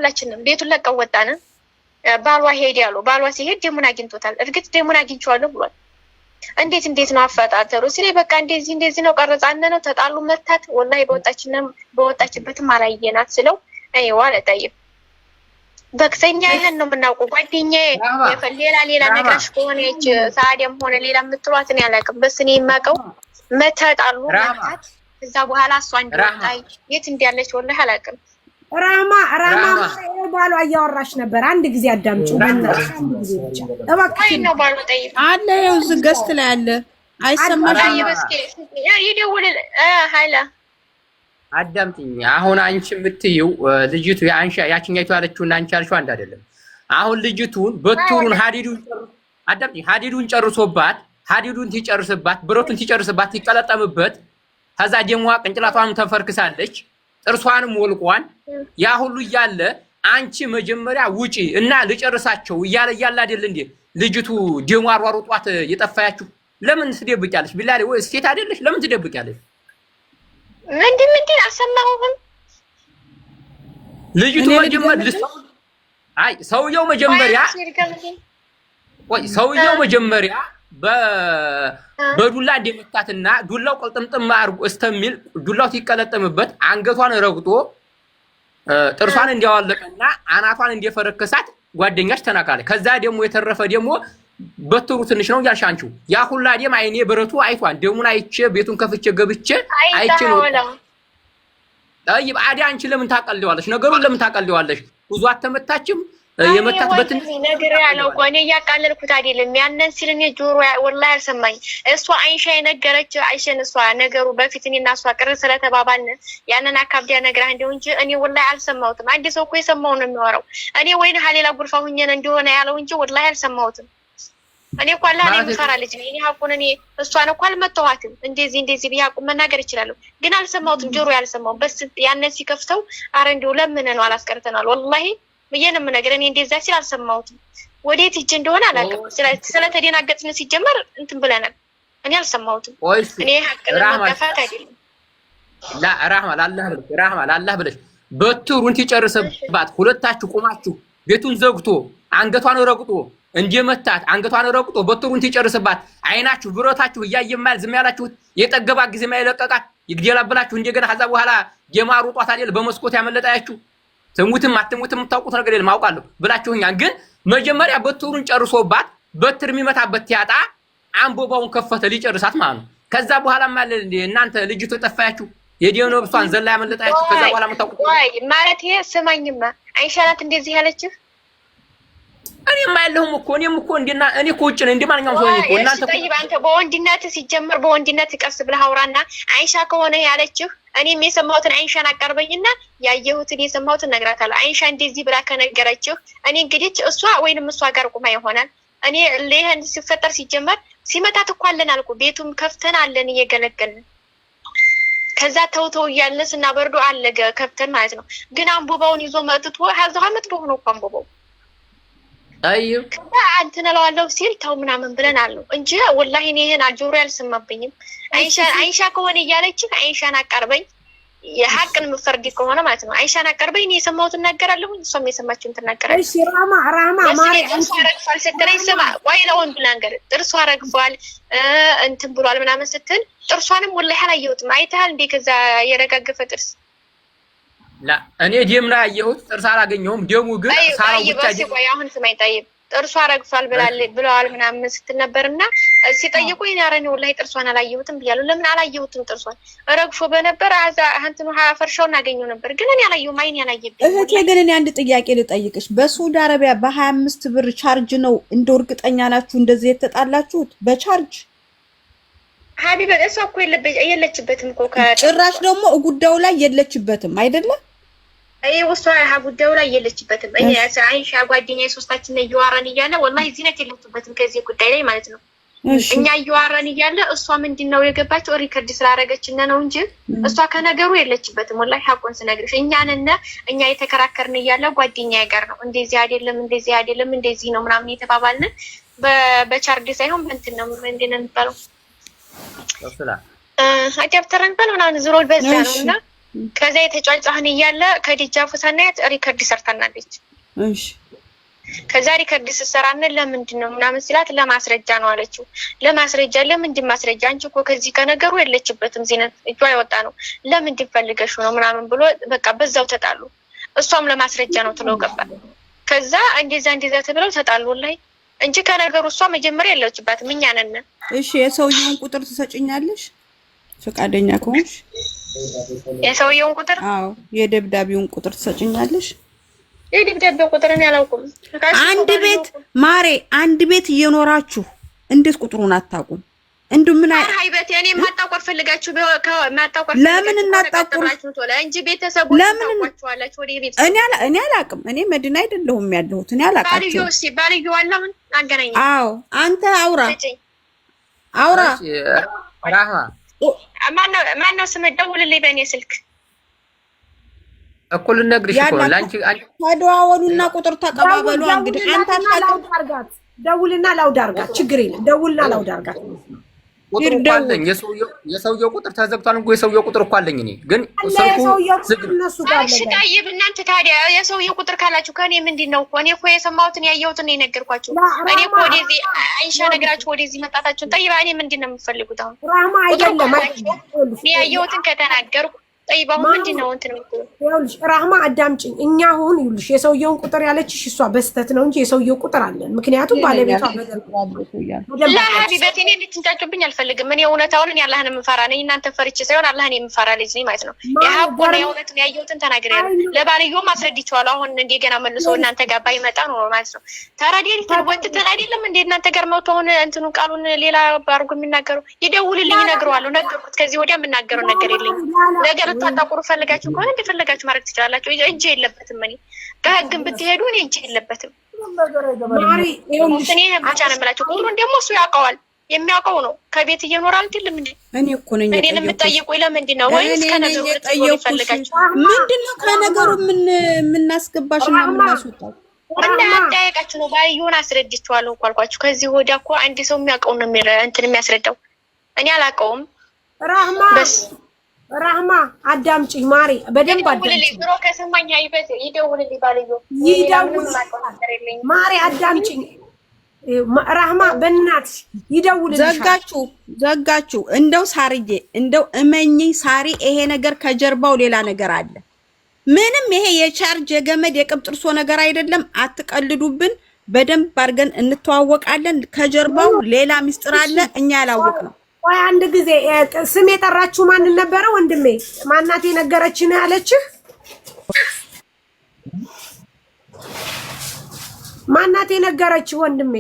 ሁላችንም ቤቱን ለቀው ወጣን። ባሏ ሄድ ያለው ባሏ ሲሄድ ደሙን አግኝቶታል። እርግጥ ደሙን አግኝቼዋለሁ ብሏል። እንዴት ነው አፈጣጠሩ? ሲል በቃ እንደዚህ ነው ቀረጻነ ነው ተጣሉ መታት ወላሂ በወጣችበትም አላየናት ስለው አይዋ ለጠይብ በክሰኛ ይሄን ነው የምናውቀው። ጓደኛዬ ሌላ ነገርሽ ከሆነች ሳዲያም ሆነ ሌላ የምትሏት እኔ አላውቅም። በስ እኔ የማውቀው መተጣሉ መታት ከዛ በኋላ እሷ እንደወጣይ የት እንዳለች ወላሂ አላውቅም። ራማ ባሏ እያወራሽ ነበር። አንድ ጊዜ አዳምጪው በእናትሽ አንድ ጊዜ ብቻ እባክሽ ነው ባሏ ጠይብ አለ ያው ዝገስት ላይ አለ አይሰማሽም? ይደውል ኃይላ አዳምጪኝ። አሁን አንቺ የምትይው ልጅቱ ያችኛይቱ ያለችውና አንቺ ያልሽው አንድ አይደለም። አሁን ልጅቱን በትሩን ሀዲዱን ጨርሶባት ሀዲዱን ትጨርስባት ብረቱን ትጨርስባት ትቀለጠምበት ከዛ ደሟ ቅንጭላቷን ተፈርክሳለች ጥርሷንም ወልቋን ያ ሁሉ እያለ አንቺ መጀመሪያ ውጪ እና ልጨርሳቸው እያለ አይደል እንዴ ልጅቱ ደሟ አሯሯጧት የጠፋያችሁ? ለምን ትደብቂያለሽ? ቢላሊ ወይ ሴት አይደለሽ? ለምን ትደብቂያለሽ? ምንድን አሰማሁም ልጅቱ ሰውየው መጀመሪያ በዱላ እንደመታትና ዱላው ቀልጥምጥም አርጎ እስተሚል ዱላው ሲቀለጥምበት አንገቷን ረግጦ ጥርሷን እንዲያዋለቀና አናቷን እንዲፈረከሳት ጓደኛሽ ተናካለ። ከዛ ደግሞ የተረፈ ደግሞ በትሩ ትንሽ ነው ያልሻንቹ ያ ሁላ ደም አይኔ በረቱ አይቷን ደሙን አይቼ ቤቱን ከፍቼ ገብቼ አይቼ ነው። ጠይብ አዲ አንቺ ለምን ታቀልዋለሽ? ነገሩን ለምን ታቀልዋለሽ? ብዙ አተመታችም የመታትበትን ነገር ያለው ቆኔ ያቃለልኩት አይደለም። ያንን ሲልኔ ጆሮ ወላሂ አልሰማኝ። እሷ አይሻ የነገረች አይሸን እሷ ነገሩ በፊት እኔና እሷ ቅር ስለተባባልን ያንን አካብዲያ ነግራ እንደው እንጂ እኔ ወላሂ አልሰማሁትም። አንድ ሰው እኮ የሰማው ነው የሚወራው። እኔ ወይን ሀሌላ ጉርፋ ሁኘን እንደሆነ ያለው እንጂ ወላሂ አልሰማሁትም። እኔ እኮ አላህ ነው የሚሰራ ልጅ ነኝ። እኔ ሀቁን እኔ እሷን እኮ አልመተዋትም። እንደዚህ ቢያቁ መናገር ይችላል። ግን አልሰማሁትም። ጆሮ ያልሰማው በስ ያንን ሲከፍተው አረ እንደው ለምን ነው አላስቀርተናል ወላሂ በየንም ነገር እኔ እንደዛ ሲል አልሰማሁትም። ወዴት ሂጅ እንደሆነ አላውቅም። ስለተደናገጥን ሲጀመር እንትን ብለናል። እኔ አልሰማሁትም። እኔ ሀቅን መጣፋት አይደለም። ራህማ ላላህ ብለሽ በትሩን ትጨርሰባት ሁለታችሁ ቆማችሁ ቤቱን ዘግቶ አንገቷን ረግጦ እንደመታት አንገቷን ረግጦ በትሩን ትጨርስባት አይናችሁ ብረታችሁ እያየማል ዝም ያላችሁት የጠገባ ጊዜ ማይለቀቃት ይግደላብላችሁ እንደገና ከዛ በኋላ የማሩ ጧት አይደል በመስኮት ያመለጣያችሁ ትሙትም አትሙትም ታውቁት ነገር የለም አውቃለሁ ብላችሁኛል። ግን መጀመሪያ በትሩን ጨርሶባት በትር የሚመታበት ያጣ አንቦባውን ከፈተ ሊጨርሳት ማለት ነው። ከዛ በኋላ ማለት እናንተ ልጅቱ ጠፋያችሁ የዲዮኖ ብሷን ዘላ ያመለጣያችሁ ከዛ በኋላ መታውቁት ማለት ይሄ ስማኝማ አይሻላት እንደዚህ ያለችህ እኔም አይደለሁም እኮ እኔም እኮ እኔ እኮ ውጭ ነኝ እንደማንኛውም ሰው እኮ እናንተ ጠይብ አንተ በወንድነት ሲጀመር በወንድነት ቀስ ብለህ አውራና አይሻ ከሆነ ያለችህ እኔም የሰማሁትን አይሻን አቀርበኝና ያየሁትን የሰማሁትን ነግራታለሁ። አይሻ እንደዚህ ብላ ከነገረችህ እኔ እንግዲህ እሷ ወይንም እሷ ጋር ቁማ ይሆናል። እኔ ለይሄን ሲፈጠር ሲጀመር ሲመታት እኮ አለን አልኩ ቤቱም ከፍተን አለን እየገለገልን ከዛ ተውተው እያልን ስናበርዶ አለገ ከፍተን ማለት ነው። ግን አንቦባውን ይዞ መጥቶ ሀዛው አመት በሆነ እኮ አንቦባው አይዩ አንተና ለዋለው ሲል ታው ምናምን ብለን አለው እንጂ ወላሂ እኔ ይሄን አጆሮ ያልሰማብኝም። አይሻ ከሆነ ያለች አይሻን አቀርበኝ የሐቅን መፈርድ ከሆነ ማለት ነው። አይሻን አቀርበኝ እኔ የሰማሁትን እናገራለሁ እሷም የሰማችውን ትናገራለች። እሺ ራማ ማሪ አንቺ ረግፋል ስትለኝ ስማ ወይ ለወንድ ላንገር ጥርሷ ረግፏል እንትን ብሏል ምናምን ስትል ጥርሷንም ወላሂ አላየሁትም። አይተሃል እንዴ ከዛ የረጋገፈ ጥርስ እኔ ደም ላይ ያየሁት ጥርስ አላገኘሁም። ደሙ ግን ሳራው ብቻ ወይ አሁን ስማኝ ጠይብ ጥርሷ ረግፏል ብለዋል ምናምን ስትል ነበርና ሲጠይቁኝ ያረኔ ወላሂ ጥርሷን አላየሁትም ብያለሁ። ለምን አላየሁትም? ጥርሷን ረግፎ በነበር አንተኑ ፈርሻው እናገኘው ነበር ግን እኔ አላየሁም። አይኔ አላየብኝ። እህቴ ግን እኔ አንድ ጥያቄ ልጠይቅሽ። በሳውዲ አረቢያ በ25 ብር ቻርጅ ነው እንደው እርግጠኛ ናችሁ እንደዚህ የተጣላችሁት በቻርጅ? ሀቢበ እሷ እኮ የለችበትም እኮ ጭራሽ ደግሞ ጉዳዩ ላይ የለችበትም አይደለም። ወሷ ጉዳዩ ላይ የለችበትም። እኔ አይሻ ጓደኛዬ ሶስታችን እየዋራን እያለ ወላሂ ዚነት የለችበትም ከዚህ ጉዳይ ላይ ማለት ነው። እኛ እየዋራን እያለ እሷ ምንድነው የገባችው ሪከርድ ስላደረገችና ነው እንጂ እሷ ከነገሩ የለችበትም። ወላሂ ሀቁን ስነግርሽ እኛ የተከራከርን እያለ ጓደኛዬ ጋር ነው እንደዚህ አይደለም እንደዚህ ነው ምናምን የተባባልን በቻርጅ ሳይሆን በእንትን ነው ምንድን ነው የሚባለው አጃብተረን ባል ምናምን ዝሮ በዛ ነውና ከዛ የተጫጫህን እያለ ከዲጃ ፉሳናት ሪከርድ ሰርታናለች። እሺ ከዛ ሪከርድ ስትሰራነ ለምንድን ነው ምናምን ሲላት ለማስረጃ ነው አለችው። ለማስረጃ ለምንድን ማስረጃ? አንቺ እኮ ከዚህ ከነገሩ የለችበትም ዚነት እጇ ያወጣ ነው ለምንድን ፈልገሽ ነው ምናምን ብሎ በቃ በዛው ተጣሉ። እሷም ለማስረጃ ነው ትለው ገባ። ከዛ እንደዛ ተብለው ተጣሉ ላይ እንጂ ከነገሩ እሷ መጀመሪያ የለችበትም እኛ ነን። እሺ የሰውየውን ቁጥር ትሰጪኛለሽ ፈቃደኛ ከሆንሽ? የሰውየውን ቁጥር? አዎ የደብዳቤውን ቁጥር ትሰጪኛለሽ? የደብዳቤው ቁጥር እኔ አላውቅም። አንድ ቤት ማሬ አንድ ቤት እየኖራችሁ እንዴት ቁጥሩን አታውቁም? እንዱ ምን አይበት እኔ ማጣቆር ፈልጋችሁ ማጣቆር ለምን እናጣቆራችሁ እንጂ ቤተሰቡ ታቋቸዋላችሁ ወደ ቤት እኔ አላውቅም። እኔ መዲና አይደለሁም ያለሁት እኔ አላውቃቸው። ባልዮ አላህን አገናኝ። አዎ አንተ አውራ ራህማ ማነው ስም ደውልልኝ በእኔ ስልክ እኩል ነግርሽ እኮ ላንቺ ተደዋወሉና ቁጥር ተቀባበሉ። እንግዲህ አንተ አታውቃት ደውልና ላውድ አድርጋት ችግር የለም። ደውልና ላውድ አድርጋት ቁጥር እኮ አለኝ። የሰውየው ቁጥር ተዘግቷል እንኳ የሰውየው ቁጥር እኮ አለኝ እኔ ግን ስልኩ ዝግ ነው። እሺ ታይብ እናንተ ታዲያ የሰውየው ቁጥር ካላችሁ ከኔ ምንድነው እኮ እኔ እኮ የሰማሁትን ያየሁትን ነው የነገርኳችሁ። እኔ እኮ ወደዚህ አይሻ ነግራችሁ ወደዚህ መጣታችሁን ጠይባ እኔ ምንድነው የምትፈልጉት አሁን? ራማ አይደለም እኔ ያየሁትን ከተናገርኩ ጠይባው ምንድነው እንትን ነው? ይኸውልሽ ራህማ አዳምጪኝ። እኛ አሁን ይኸውልሽ የሰውየውን ቁጥር ያለችሽ እሷ በስተት ነው እንጂ የሰውየው ቁጥር አለን። ምክንያቱም ባለቤቷ ለሀቢበት እኔ እንድትንጫጩብኝ አልፈልግም። እኔ እውነታውን እኔ አላህን የምፈራ ነኝ። እናንተ ፈርቼ ሳይሆን አላህን የምፈራ ልጅ ነኝ ማለት ነው። የሀቁን የእውነቱን ያየሁትን ተናግሬያለሁ። ለባልየውም አስረድቼዋለሁ። አሁን እንደገና መልሶ እናንተ ጋር ባይመጣ ነው ማለት ነው። ታራዲል ተወጥተን አይደለም እንደ እናንተ ጋር መውቶ አሁን እንትኑ ቃሉን ሌላ አድርጎ የሚናገሩ ይደውልልኝ እነግረዋለሁ። ነገርኩት። ከዚህ ወዲያ የምናገረው ነገር የለኝም። ነገር ታጣቁሩ ፈልጋችሁ ከሆነ እንደፈለጋችሁ ማድረግ ትችላላችሁ። እጄ የለበትም። እኔ ከህግም ብትሄዱ እኔ እጄ የለበትም። ማሪ ይኸውልሽ እኔ ብቻ ነው የምላችሁ። ቁጥሩን ደግሞ እሱ ያውቀዋል። የሚያውቀው ነው። ከቤት እየኖረ አይደለም እንዴ? እኔ እኮ ነኝ እኔን የምትጠይቁኝ ለምንድን ነው? ወይስ ከነገሩ ልትፈልጋችሁ ምንድነው? ከነገሩ የምናስገባሽ እና የምናስወጣው እና አጠያየቃችሁ ነው። ባልየውን አስረድቼዋለሁ እኮ አልኳችሁ። ከዚህ ወዲያ እኮ አንድ ሰው የሚያውቀው ነው እንትን የሚያስረዳው። እኔ አላውቀውም። ራህማ አዳምጪኝ ማሪ በደንብ አዳምጪኝ። ብሮ ከሰማኝ አይበት ይደውልልኝ ባልየው ይደውልልኝ። ማሪ አዳምጪኝ ራህማ በእናትሽ ይደውልልኝ። ዘጋችሁ። እንደው ሳርዬ እንደው እመኚኝ ሳሪ፣ ይሄ ነገር ከጀርባው ሌላ ነገር አለ። ምንም ይሄ የቻርጅ የገመድ የቅብጥርሶ ነገር አይደለም። አትቀልዱብን። በደንብ አድርገን እንተዋወቃለን። ከጀርባው ሌላ ሚስጥር አለ እኛ ያላወቅነው። ወይ አንድ ጊዜ ስም የጠራችሁ ማን ነበረ ወንድሜ? ማናት የነገረች ነው ያለችህ? ማናት የነገረች ወንድሜ?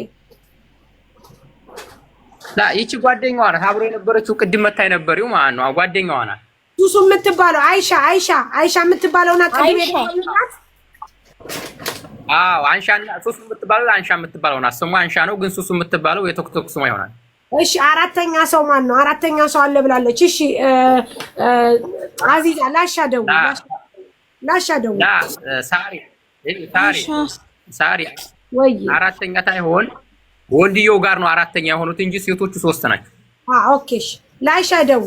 ይቺ ጓደኛዋ ናት። አብሮ የነበረችው ቅድም መታ የነበረው ማለት ነው። ጓደኛዋ ናት። ሱሱ የምትባለው አይሻ የምትባለው ናት። ቅድም የነበረች አንሻና ሱሱ የምትባለው አንሻ የምትባለው ናት። ስሟ አንሻ ነው፣ ግን ሱሱ የምትባለው የቶክቶክ ስሟ ይሆናል። እሺ አራተኛ ሰው ማን ነው? አራተኛ ሰው አለ ብላለች። እሺ አዚዛ ላሻደው ሳሪ ወይ አራተኛ ታይሆን ወንድየው ጋር ነው አራተኛ የሆኑት እንጂ ሴቶቹ 3 ናቸው። ኦኬ እሺ ላሻደው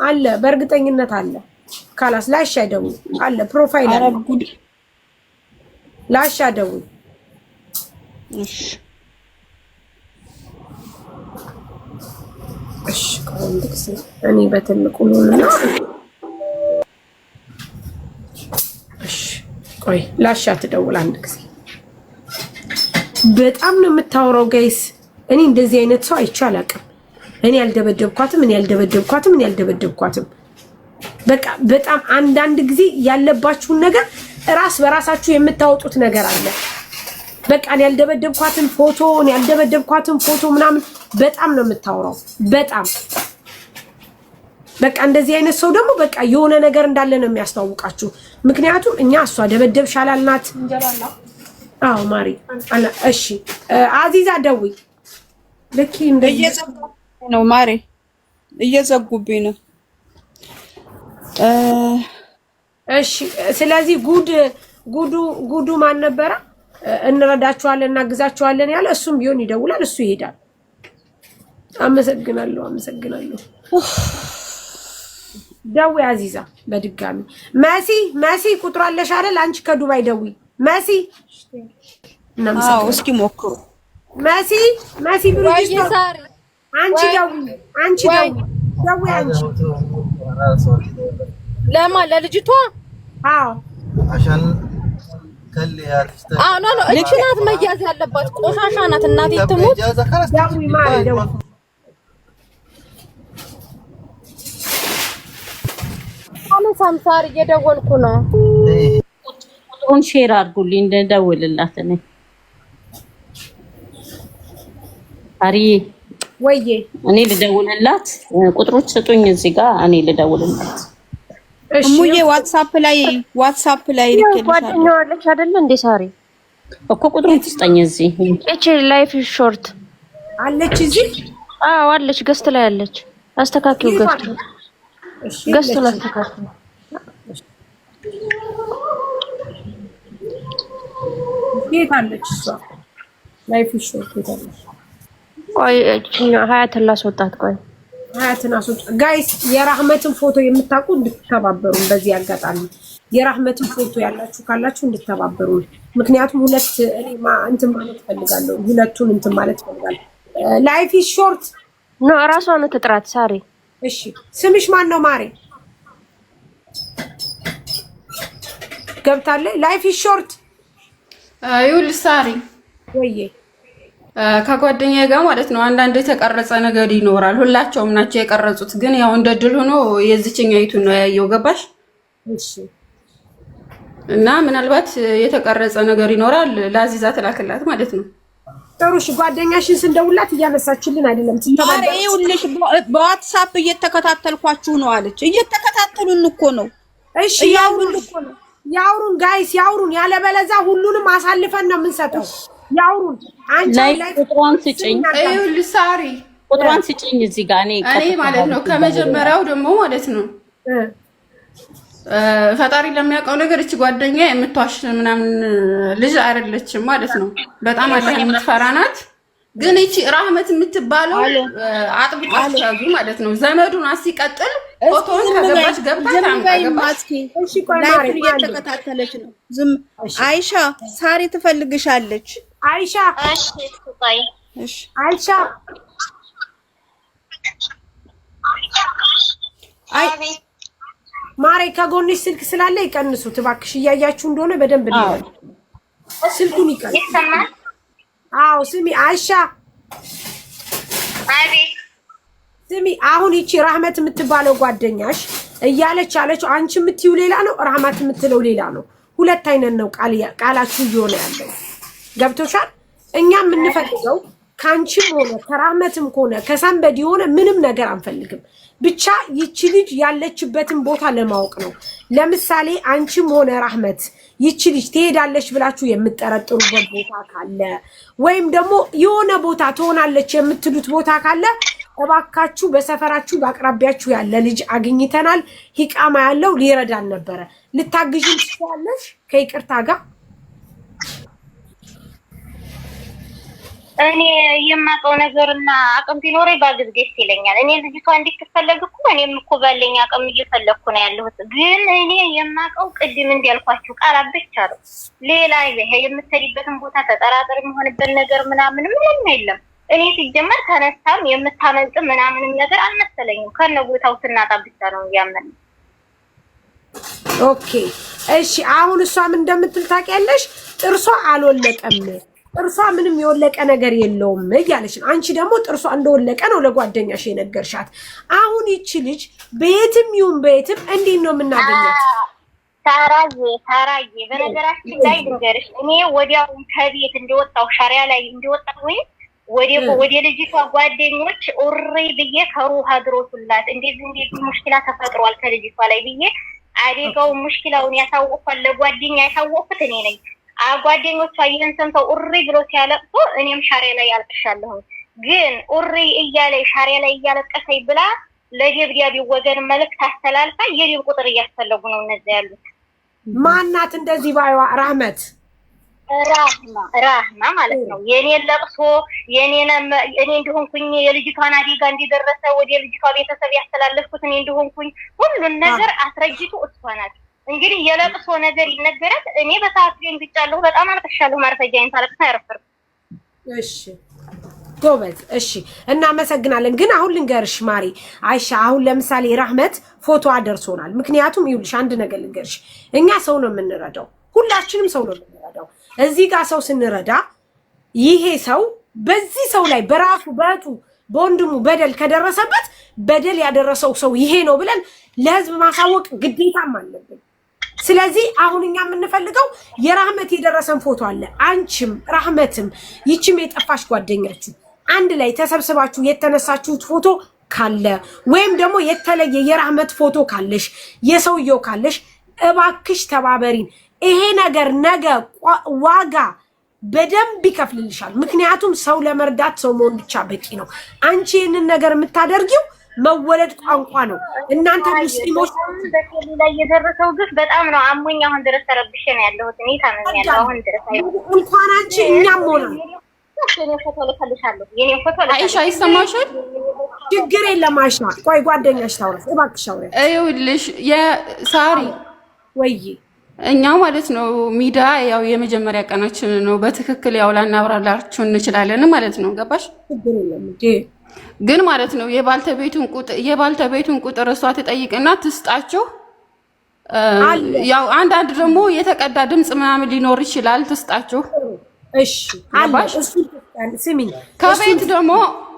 አለ በእርግጠኝነት አለ። ካላስ ላሻደው አለ ፕሮፋይል አለ ላሻደው እሺ ኮንዲክስ እኔ በትልቁ ነው። እሺ ቆይ ላሻ ትደውል አንድ ጊዜ። በጣም ነው የምታወራው ጋይስ። እኔ እንደዚህ አይነት ሰው አይቼ አላውቅም። እኔ ያልደበደብኳትም በቃ በጣም አንዳንድ ጊዜ ያለባችሁን ነገር ራስ በራሳችሁ የምታወጡት ነገር አለ። በቃ ያልደበደብኳትን ፎቶ ምናምን በጣም ነው የምታወራው። በጣም በቃ እንደዚህ አይነት ሰው ደግሞ በቃ የሆነ ነገር እንዳለ ነው የሚያስተዋውቃችሁ። ምክንያቱም እኛ እሷ ደበደብሽ አላልናት። አዎ ማሪ አላ እሺ አዚዛ ደውይ። ለኪ እየዘጉብኝ ነው ማሪ፣ እየዘጉብኝ ነው። እሺ ስለዚህ ጉዱ ማን ነበረ? እንረዳችኋለን እናግዛችኋለን ያለ እሱም ቢሆን ይደውላል፣ እሱ ይሄዳል። አመሰግናለሁ። ደዊ አዚዛ በድጋሚ መሲ ቁጥሩ አለሽ አይደል? አንቺ ከዱባይ ደዊ መሲ አዎ እስኪ ሞክሩ መሲ ብሩጅ አንቺ ደዊ አንቺ ለማ ለልጅቷ አዎ عشان كليها تشتغل ኖ እቺ ናት መያዝ ያለባት ቆሻሻ ናት እናቴ ትሙት ደዊ ማለት ደዊ ሳምሳር እየደወልኩ ነው ቁጥሩን ሼር አድርጉልኝ እንደደውልላት እኔ አሪ ወይዬ እኔ ልደውልላት ቁጥሩን ስጡኝ እዚህ ጋር እኔ ልደውልላት እሙዬ ዋትስአፕ ላይ ልኬልሻለሁ ጓደኛዋ አለች አይደል እንዴ ሳሪ እኮ ቁጥሩን ትስጠኝ እዚህ እቺ ላይፍ ሾርት አለች እዚህ አዎ አለች ገስት ላይ አለች አስተካክዩ ገስቱን አስተካክዩ የት አለች እሷ ላይፍ ሾርት የታለች ቆይ እቺኛ ሀያትን ላስወጣት ቆይ ሀያትን አስወጣ ጋይስ የራህመትን ፎቶ የምታውቁ እንድትተባበሩ በዚህ አጋጣሚ የራህመትን ፎቶ ያላችሁ ካላችሁ እንድትተባበሩ ምክንያቱም ሁለት እኔ እንትን ማለት ፈልጋለሁ ሁለቱን እንትን ማለት ፈልጋለሁ ላይፍ ሾርት ነው ራሷ ነው ተጥራት ሳሪ እሺ ስምሽ ማን ነው ማሬ ገብታለች ላይፍ ሾርት ይኸውልሽ ሳሪ ወይዬ ከጓደኛዬ ጋር ማለት ነው አንዳንድ የተቀረጸ ነገር ይኖራል ሁላቸውም ናቸው የቀረጹት ግን ያው እንደ ድል ሆኖ የዚህኛይቱን ነው ያየው ገባሽ እሺ እና ምናልባት የተቀረጸ ነገር ይኖራል ለአዚዛ ተላክላት ማለት ነው ጥሩሽ ጓደኛሽን ስንደውላት እያነሳችልን አይደለም ዛሬ ይኸውልሽ በዋትስአፕ እየተከታተልኳችሁ ነው አለች እየተከታተሉን እኮ ነው እሺ ያውሩን ጋይስ ያውሩን ያለበለዛ ሁሉንም አሳልፈን ነው የምንሰጠው ያውሩን አንቺ ላይ ቁጥሯን ስጪኝ ይኸውልሽ ሳሪ ቁጥሯን ስጪኝ እዚህ ጋር እኔ ማለት ነው ከመጀመሪያው ደግሞ ማለት ነው ፈጣሪ ለሚያውቀው ነገር እቺ ጓደኛ የምትዋሽ ምናምን ልጅ አይደለችም ማለት ነው በጣም አላህ የምትፈራ ናት ግን እቺ ራህመት የምትባለው አጥብቃችሁ ያዙ ማለት ነው ዘመዱን አሲቀጥል ፎቶውን ከገባች ገብታ ታንቀባች እሺ ቆይ ማሪ እየተከታተለች ነው ዝም አይሻ ሳሪ ትፈልግሻለች አይሻ እሺ ቆይ እሺ አይሻ ማሪ ከጎንሽ ስልክ ስላለ ይቀንሱት እባክሽ እያያችሁ እንደሆነ በደንብ ነው ስልኩን ይቀንሱ አዎ ስሚ አይሻ አቤት ስሚ አሁን ይቺ ራህመት የምትባለው ጓደኛሽ እያለች ያለችው አንቺ የምትይው ሌላ ነው ራህመት የምትለው ሌላ ነው ሁለት አይነት ነው ቃላችሁ እየሆነ ያለው ገብቶሻል እኛ የምንፈልገው ካንቺም ሆነ ከራህመትም ሆነ ከሰንበዲ ሆነ ምንም ነገር አንፈልግም ብቻ ይቺ ልጅ ያለችበትን ቦታ ለማወቅ ነው ለምሳሌ አንቺም ሆነ ራህመት ይቺ ልጅ ትሄዳለች ብላችሁ የምትጠረጥሩበት ቦታ ካለ ወይም ደግሞ የሆነ ቦታ ትሆናለች የምትሉት ቦታ ካለ እባካችሁ በሰፈራችሁ በአቅራቢያችሁ ያለ ልጅ አግኝተናል ሂቃማ ያለው ሊረዳን ነበረ ልታግዢን ትችላለሽ ከይቅርታ ጋር እኔ የማውቀው ነገርና አቅም ቢኖረኝ ባግዝ ደስ ይለኛል እኔ ልጅቷ እንድትፈለግ እኮ እኔም እኮ ባለኝ አቅም እየፈለኩ ነው ያለሁት ግን እኔ የማውቀው ቅድም እንዲያልኳችሁ ቃላት ብቻ ነው ሌላ ይሄ የምትሄድበትን ቦታ ተጠራጥር የሚሆንበት ነገር ምናምን ምንም የለም እኔ ሲጀመር ተነሳም የምታመልጥ ምናምንም ነገር አልመሰለኝም ከነቦታው ስናጣ ብቻ ነው ያመን ኦኬ እሺ አሁን እሷም እንደምትል ታውቂያለሽ ጥርሷ አልወለቀም ጥርሷ ምንም የወለቀ ነገር የለውም እያለች ነው አንቺ ደግሞ ጥርሷ እንደወለቀ ነው ለጓደኛሽ የነገርሻት አሁን ይቺ ልጅ በየትም ይሁን በየትም እንዴት ነው የምናገኛት ታራዬ በነገራችን ላይ ልንገርሽ እኔ ወዲያው ከቤት እንደወጣው ሻሪያ ላይ እንደወጣው ወደ ልጅቷ ጓደኞች ኦሬ ብዬ ከሩሃ ድሮሱላት እንደዚህ ሙሽኪላ ተፈጥሯል ከልጅቷ ላይ ብዬ አዴጋው ሙሽኪላውን ያሳወቅኳል ለጓደኛ ያሳወቅኩት እኔ ነኝ ጓደኞቿ ይሄን ሰምተው ኡሪ ብሎ ሲያለቅሱ እኔም ሻሪያ ላይ አልቅሻለሁ ግን ኡሪ እያለ ሻሪያ ላይ እያለቀሰኝ ብላ ለደብዳቤ ወገን መልእክት አስተላልፋ የደብ ቁጥር እያስፈለጉ ነው እነዚያ ያሉት ማናት እንደዚህ ባይዋ ራህመት ራህማ ማለት ነው። የኔ ለቅሶ እኔ እንደሆንኩኝ የልጅቷን አደጋ እንዲደረሰ ወደ ልጅቷ ቤተሰብ ያስተላለፍኩት እኔ እንደሆንኩኝ ሁሉን ነገር አስረጅቱ እሷ ናት። እንግዲህ የለቅሶ ነገር ይነገራል። እኔ በሰዓት ላይ እንግጫለሁ፣ በጣም አልቅሻለሁ። ማርፈጃዬን ታለቅስ አይረፍርም። እሺ ጎበዝ፣ እሺ እናመሰግናለን። ግን አሁን ልንገርሽ ማሪ አይሻ፣ አሁን ለምሳሌ ራህመት ፎቶ አደርሶናል። ምክንያቱም ይኸውልሽ አንድ ነገር ልንገርሽ፣ እኛ ሰው ነው የምንረዳው፣ ሁላችንም ሰው ነው የምንረዳው። እዚህ ጋር ሰው ስንረዳ ይሄ ሰው በዚህ ሰው ላይ በራሱ በእህቱ በወንድሙ በደል ከደረሰበት በደል ያደረሰው ሰው ይሄ ነው ብለን ለህዝብ ማሳወቅ ግዴታም አለብን። ስለዚህ አሁን እኛ የምንፈልገው የራህመት የደረሰን ፎቶ አለ። አንቺም ራህመትም ይችም የጠፋሽ ጓደኛችሁ አንድ ላይ ተሰብስባችሁ የተነሳችሁት ፎቶ ካለ ወይም ደግሞ የተለየ የራህመት ፎቶ ካለሽ የሰውየው ካለሽ እባክሽ ተባበሪን። ይሄ ነገር ነገ ዋጋ በደንብ ይከፍልልሻል። ምክንያቱም ሰው ለመርዳት ሰው መሆን ብቻ በቂ ነው። አንቺ ይህንን ነገር የምታደርጊው መወለድ ቋንቋ ነው። እናንተ ሙስሊሞች ላይ የደረሰው ግፍ በጣም ነው አሞኝ አሁን ድረስ ተረብሼ ነው ያለሁት። እኔ ታመኛለሁ አሁን ድረስ እንኳን አንቺ እኛም ሆነ የኔ ፎቶ ልከልሻለሁ። የኔ ፎቶ አይሻ ይሰማሻል? ችግር የለም አይሻ። ቆይ ጓደኛሽ ታውራስ እባክሽ አውሪ። ይኸውልሽ የሳሪ ወይ እኛ ማለት ነው ሚዲያ ያው የመጀመሪያ ቀናችን ነው። በትክክል ያው ላናብራራችሁ እንችላለን ማለት ነው። ገባሽ? ችግር የለም እንዴ ግን ማለት ነው የባልተቤቱን ቁጥር እሷ ትጠይቅና ትስጣችሁ። ያው አንዳንድ ደግሞ የተቀዳ ድምጽ ምናምን ሊኖር ይችላል፣ ትስጣችሁ። እሺ አባሽ እሱ ስሚኝ፣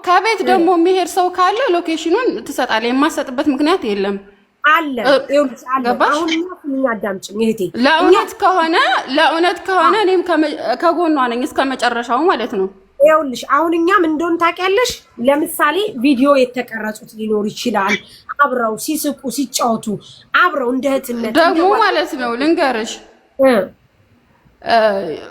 ከቤት ደግሞ የሚሄድ ሰው ካለ ሎኬሽኑን ትሰጣለህ። የማሰጥበት ምክንያት የለም አለ። አሁን ምን አዳምጪኝ እህቴ፣ ለእውነት ከሆነ እኔም ከጎኗ ነኝ እስከ መጨረሻው ማለት ነው። ይኸውልሽ አሁን እኛ ምን እንደሆነ ታውቂያለሽ። ለምሳሌ ቪዲዮ የተቀረጹት ሊኖር ይችላል፣ አብረው ሲስቁ ሲጫወቱ አብረው እንደ እህትነት ደግሞ ማለት ነው። ልንገርሽ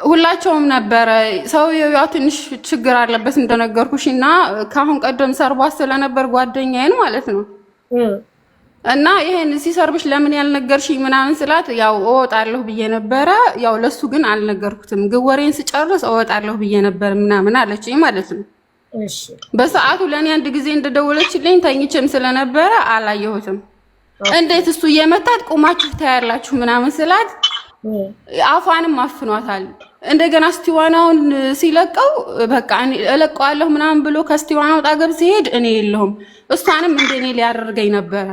ሁላቸውም ነበረ። ሰውየው ያው ትንሽ ችግር አለበት እንደነገርኩሽ እና ከአሁን ቀደም ሰርቧት ስለነበር ጓደኛዬን ማለት ነው እና ይሄን ሲሰርብሽ ለምን ያልነገርሽኝ ምናምን ስላት ያው እወጣለሁ ብዬ ነበረ። ያው ለሱ ግን አልነገርኩትም። ግወሬን ስጨርስ እወጣለሁ ብዬ ነበር ምናምን አለችኝ ማለት ነው። እሺ በሰዓቱ ለኔ አንድ ጊዜ እንደደወለችልኝ ተኝቼም ስለነበረ አላየሁትም። እንዴት እሱ እየመታት ቁማችሁ ታያላችሁ ምናምን ስላት አፏንም አፍኗታል። እንደገና ስቲዋናውን ሲለቀው በቃ እኔ እለቀዋለሁ ምናምን ብሎ ከስቲዋናው ጣገብ ሲሄድ እኔ የለሁም። እሷንም እንደኔ ሊያደርገኝ ነበረ።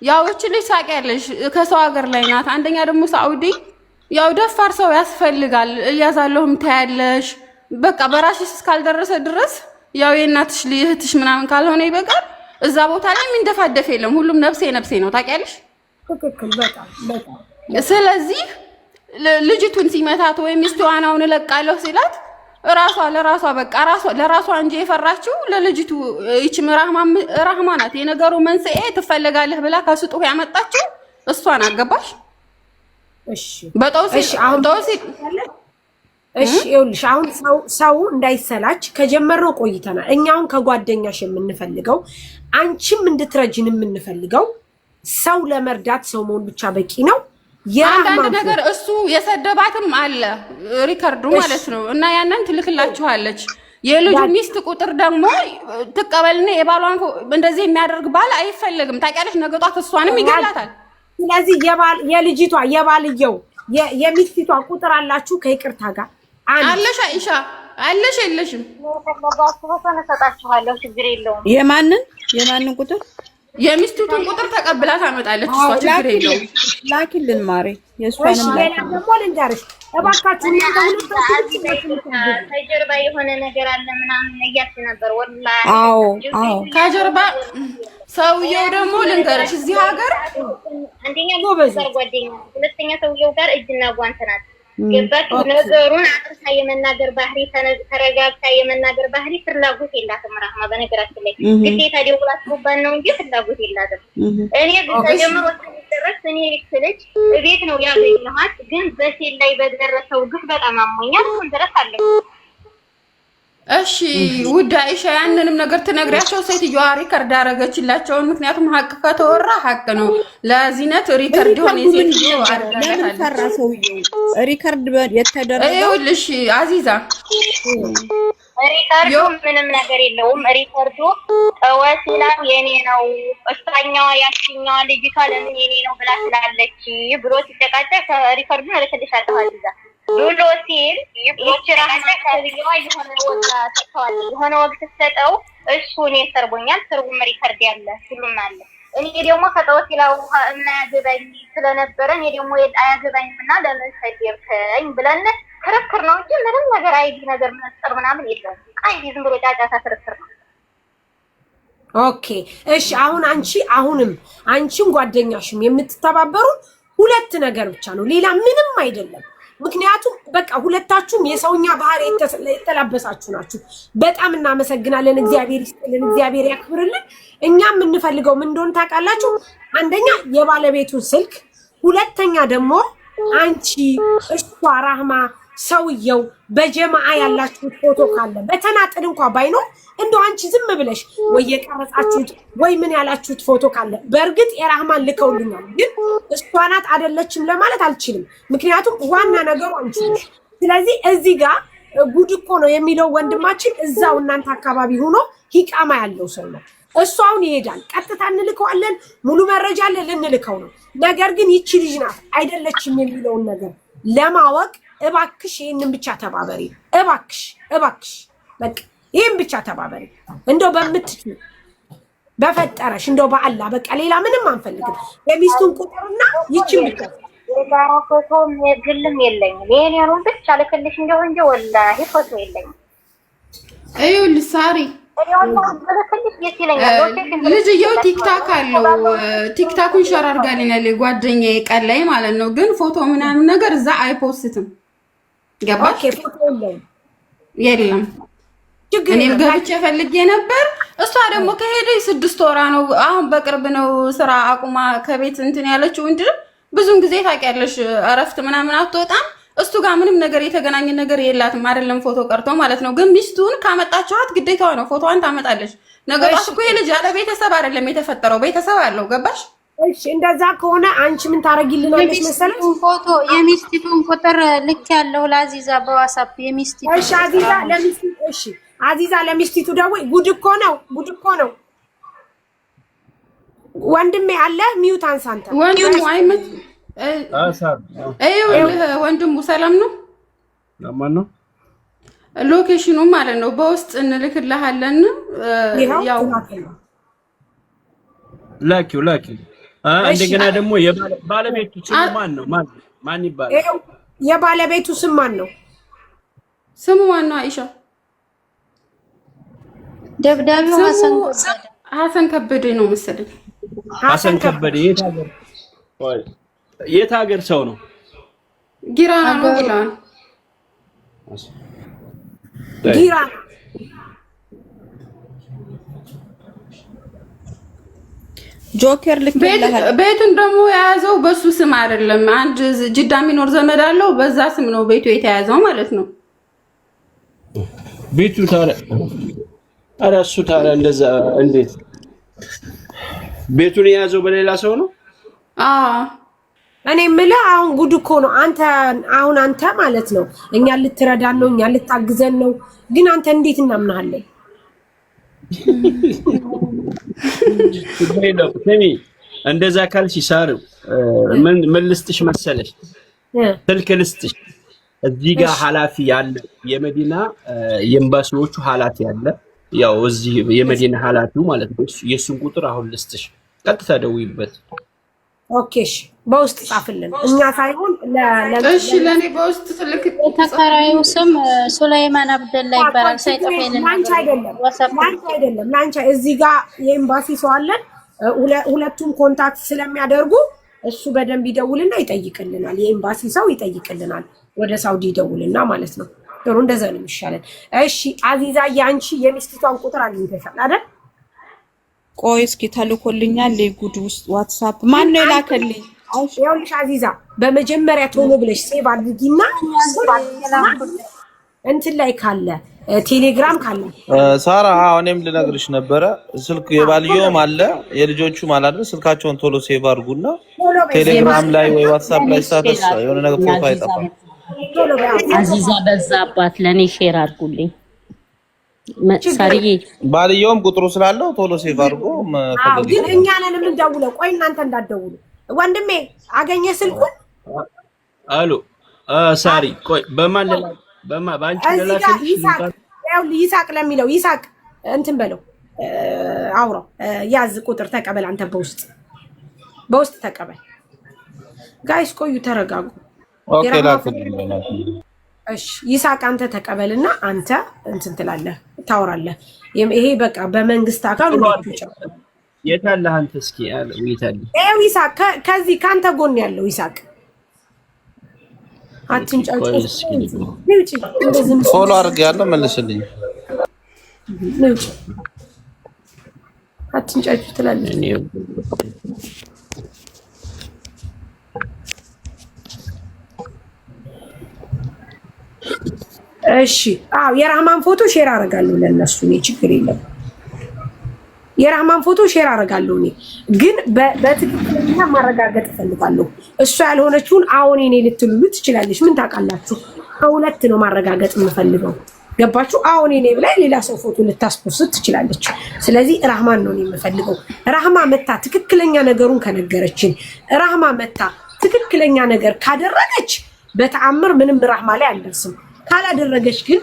ያው እቺ ልጅ ሳቂያለሽ ከሰው ሀገር ላይ ናት። አንደኛ ደግሞ ሳውዲ ያው ደፋር ሰው ያስፈልጋል። እያዛለሁም ታያለሽ። በቃ በራስሽ እስካልደረሰ ድረስ ያው የእናትሽ እህትሽ ምናምን ካልሆነ ይበቃል። እዛ ቦታ ላይ የሚንደፋደፍ የለም። ሁሉም ነፍሴ ነው። ታውቂያለሽ? ትክክል። በጣም ስለዚህ ልጅቱን ሲመታት ወይም ሚስቷናውን እለቃለሁ ሲላት ራሷ ለራሷ በቃ ለራሷ እንጂ የፈራችው ለልጅቱ ይችም ራህማ ናት። የነገሩ መንስኤ ትፈልጋለህ ብላ ከስጡህ ያመጣችው እሷን አገባሽ? እሺ በጦሲ እሺ ይኸውልሽ አሁን ሰው እንዳይሰላች ከጀመረው ቆይተናል። እኛውን ከጓደኛሽ የምንፈልገው አንቺም እንድትረጂን የምንፈልገው ሰው ለመርዳት ሰው መሆን ብቻ በቂ ነው። አንዳንድ ነገር እሱ የሰደባትም አለ ሪከርዱ ማለት ነው እና ያንን ትልክላችኋለች። የልጁ ሚስት ቁጥር ደግሞ ትቀበልና የባሏን እንደዚህ የሚያደርግ ባል አይፈልግም። ታውቂያለሽ? ነገጧት እሷንም ይገላታል። ስለዚህ የልጅቷ የባልየው የሚስቲቷ ቁጥር አላችሁ ከይቅርታ ጋር አለሽ? አይሻ አለሽ የለሽም? ተነሰጣችኋለሁ፣ ችግር የለውም። የማንን ቁጥር? የሚስቱን ቁጥር ተቀብላ ታመጣለች። እሷ ችግር የለውም። ላኪልን ማሬ። የእሷንም ደግሞ ልንገርሽ እባካችሁ ከጀርባ የሆነ ነገር አለ ምናምን እያልሽ ነበር። ወላሂ አዎ ከጀርባ ሰውየው ደግሞ ልንገርሽ እዚህ ሀገር አንደኛ ጓደኛ፣ ሁለተኛ ሰውየው ጋር እጅና ጓንት ናት። ገባችሁ? ነገሩን አጥርታ የመናገር ባህሪ፣ ተረጋግታ የመናገር ባህሪ ፍላጎት የላትም ራህማ። በነገራችን ላይ ግዴታ ደውላችሁባት ነው እንጂ ፍላጎት የላትም። እኔ ተጀምሮ ሲደረስ እኔ ልጅ ቤት ነው ያገኘኋት፣ ግን በሴት ላይ በደረሰው ግፍ በጣም አሞኛል። አሁን ድረስ አለ እሺ ውድ አይሻ ያንንም ነገር ትነግሪያቸው። ሴትዮዋ ሪከርድ አደረገችላቸው። ምክንያቱም ሀቅ ከተወራ ሀቅ ነው። ለዚህነት ሪከርድ ሆነ ሴትዮ ለምን ፈራ ሰውዬው? ሪከርድ የተደረገው ይኸውልሽ አዚዛ ሪከርዱ ምንም ነገር የለውም። ሪከርዱ ወሲላም የኔ ነው እሷኛዋ ያቺኛዋ ልጅቷ ለምን የኔ ነው ብላ ስላለች ብሎ ሲጨቃጨቅ ሪከርዱን እልክልሻለሁ አዚዛ ብሎ ሲል የሆነ ወቅት ስትሰጠው እሱ እኔ ሰርቦኛል፣ ትርጉም ሪከርድ ያለ ሁሉም አለ። እኔ ደግሞ ከጠወሲላው የማያገባኝ ስለነበረ እኔ ደግሞ አያገባኝም እና ለምን ሰደብከኝ ብለን ክርክር ነው እንጂ ምንም ነገር አይዲ ነገር መስጠር ምናምን የለውም። አይዲ ዝም ብሎ ጫጫታ ክርክር ነው። ኦኬ እሺ። አሁን አንቺም ጓደኛሽም የምትተባበሩ ሁለት ነገር ብቻ ነው፣ ሌላ ምንም አይደለም። ምክንያቱም በቃ ሁለታችሁም የሰውኛ ባህሪ የተላበሳችሁ ናችሁ። በጣም እናመሰግናለን። እግዚአብሔር ይስጥልን፣ እግዚአብሔር ያክብርልን። እኛም የምንፈልገው ምን እንደሆነ ታውቃላችሁ? አንደኛ የባለቤቱን ስልክ፣ ሁለተኛ ደግሞ አንቺ እሷ ራህማ ሰውየው በጀማዓ ያላችሁት ፎቶ ካለ በተናጠል እንኳን ባይኖር እንደው አንቺ ዝም ብለሽ ወይ የቀረጻችሁት ወይ ምን ያላችሁት ፎቶ ካለ በእርግጥ የራህማን ልከውልኛል፣ ግን እሷ ናት አይደለችም ለማለት አልችልም። ምክንያቱም ዋና ነገሩ አንቺ ነሽ። ስለዚህ እዚህ ጋር ጉድ እኮ ነው የሚለው ወንድማችን እዛው እናንተ አካባቢ ሆኖ ሂቃማ ያለው ሰው ነው። እሱ አሁን ይሄዳል፣ ቀጥታ እንልከዋለን፣ ሙሉ መረጃ አለ ልንልከው ነው። ነገር ግን ይቺ ልጅ ናት አይደለችም የሚለውን ነገር ለማወቅ እባክሽ ይሄንን ብቻ ተባበሪ። እባክሽ በቃ ይሄን ብቻ ተባበሪ። እንደው በምትችሉ በፈጠረሽ እንደው በአላህ በቃ ሌላ ምንም አንፈልግም። የሚስቱን ቁጥርና ይቺን ብቻ የጋራ ፎቶ ግልም የለኝም። የኔሩን ብቻ ልክልሽ እንደው እንጂ ወላሂ ፎቶ የለኝም። ይኸውልሽ ሳሪ ልጅየው ቲክታክ አለው። ቲክታኩን ሸር አድርጋልኛል ጓደኛዬ ቀን ላይ ማለት ነው። ግን ፎቶ ምናምን ነገር እዛ አይፖስትም። ገባሽ? የለም እኔም ገብቼ ፈልጌ ነበር። እሷ ደግሞ ከሄደች 6 ወራ ነው። አሁን በቅርብ ነው ስራ አቁማ ከቤት እንትን ያለችው እንጂ ብዙን ጊዜ ታውቂያለሽ እረፍት ምናምን አትወጣም። እሱ ጋር ምንም ነገር የተገናኘ ነገር የላትም። አይደለም ፎቶ ቀርቶ ማለት ነው። ግን ሚስቱን ካመጣችኋት ግዴታዋ ነው ፎቶዋን ታመጣለች። ነገሯስ እኮ የልጅ ያለ ቤተሰብ አይደለም የተፈጠረው፣ ቤተሰብ አለው። ገባሽ? እሺ እንደዛ ከሆነ አንቺ ምን ታረጊልናለሽ መሰለሽ? ፎቶ የሚስቲቱን ቁጥር ልክ ያለው ለአዚዛ በዋትስአፕ የሚስቲቱ። እሺ አዚዛ ለሚስቲቱ፣ እሺ አዚዛ ለሚስቲቱ ደውይ። ጉድ እኮ ነው። ወንድሜ አለ ሚውት አንሳንተ ወንድሙ አይመት ወንድሙ ሰላም ነው። ለማን ነው ሎኬሽኑ ማለት ነው። በውስጥ እንልክልሃለን። ያው ላኪው እንደገና ደግሞ የባለቤቱ ስም ማን ነው? ማን ይባላል? የባለቤቱ ስም ማን ነው? ስሙ ማን ነው? አይሻ ደብዳቤው ሀሰን ከበደ ነው መሰለኝ። ሀሰን ከበደ የት ሀገር ሰው ነው? ጊራና ነው ይላል። ጊራና ጆከር ልክ ይላል። ቤቱን ደግሞ የያዘው በሱ ስም አይደለም። አንድ ጅዳ የሚኖር ዘመድ አለው፣ በዛ ስም ነው ቤቱ የተያዘው ማለት ነው። ቤቱ ታዲያ እሱ ታዲያ እንደዛ እንዴት ቤቱን የያዘው በሌላ ሰው ነው? እኔ የምልህ አሁን ጉድ እኮ ነው። አንተ ማለት ነው እኛ ልትረዳን ነው፣ እኛ ልታግዘን ነው። ግን አንተ እንዴት እናምናለን? ስሚ እንደዛ ካልሽ ሳር ምን ልስጥሽ መሰለሽ? ስልክ ልስጥሽ። እዚህ ጋር ኃላፊ ያለ የመዲና የኤምባሲዎቹ ኃላፊ ያለ ያው እዚህ የመዲና ኃላፊው ማለት ነው። የሱን ቁጥር አሁን ልስጥሽ፣ ቀጥታ ደውይበት። ኦኬሽ በውስጥ ጻፍልን፣ እኛ ሳይሆን እሺ ለኔ በውስጥ ስልክ። ተከራዩ ስም ሱላይማን አብደላ ይባላል። ሳይጠፋኝ ላንቺ አይደለም ላንቺ እዚህ ጋር የኤምባሲ ሰው አለን። ሁለቱም ኮንታክት ስለሚያደርጉ እሱ በደንብ ይደውልና ይጠይቅልናል። የኤምባሲ ሰው ይጠይቅልናል። ወደ ሳውዲ ይደውልና ማለት ነው። ጥሩ እንደዛ ነው የሚሻለን። እሺ አዚዛ ያንቺ የሚስቲቷን ቁጥር አግኝተሻል አይደል? ቆይ እስኪ ተልኮልኛል። ለጉድ ውስጥ ዋትስአፕ ማን ነው የላከልኝ? ይኸውልሽ አዚዛ በመጀመሪያ ቶሎ ብለሽ ሴቭ አድርጊና እንትን ላይ ካለ ቴሌግራም ካለ ሳራ እኔም ልነግርሽ ነበረ። ስልክ የባልየውም አለ የልጆቹም አለ አይደል? ስልካቸውን ቶሎ ሴቭ አድርጉና ቴሌግራም ላይ ወይ ዋትስአፕ ላይ ስታተስ የሆነ ነገር ፎቶ አይጠፋም። አዚዛ በዛባት ለኔ ሼር አድርጉልኝ። ሳሪዬ ባልየውም ቁጥሩ ስላለው ቶሎ ሴቭ አድርጎ መፈለግ ግን እኛ ነን የምንደውለው። ቆይ እናንተ እንዳትደውሉ ወንድሜ። አገኘ ስልኩን? አሎ ሳሪ ቆይ ባንቺ ለላክልሽ ይሳቅ ለሚለው ይሳቅ እንትን በለው አውራው ያዝ ቁጥር ተቀበል። አንተ በውስጥ ተቀበል። ጋይስ ቆዩ ተረጋጉ። ኦኬ ላክልኝ። እሺ ይሳቅ አንተ ተቀበልና አንተ እንትን ትላለህ ታወራለህ። ይሄ በቃ በመንግስት አካል ሁሉ ይቻላል። የታለ አንተ እስኪ ያለ የታለ ይሳቅ ከዚህ ካንተ ጎን ያለው ይሳቅ አትንጫጩ። ፎሎ አድርግ ያለው መልስልኝ። አትንጫጩ ትላለህ። እሺ የራህማን ፎቶ ሼር አደርጋለሁ ለነሱ። እኔ ችግር የለም። የራህማን ፎቶ ሼር አደርጋለሁ። እኔ ግን በትክክለኛ ማረጋገጥ እፈልጋለሁ። እሷ ያልሆነችውን አሁን እኔ ልትሉሉ ትችላለች። ምን ታውቃላችሁ? ከሁለት ነው ማረጋገጥ የምፈልገው። ገባችሁ? አሁን እኔ ብላይ ሌላ ሰው ፎቶ ልታስፖስት ትችላለች። ስለዚህ ራህማን ነው የምፈልገው። ራህማ መታ ትክክለኛ ነገሩን ከነገረችን፣ ራህማ መታ ትክክለኛ ነገር ካደረገች በተአምር ምንም ራህማ ላይ አልደርስም። ካላደረገች ግን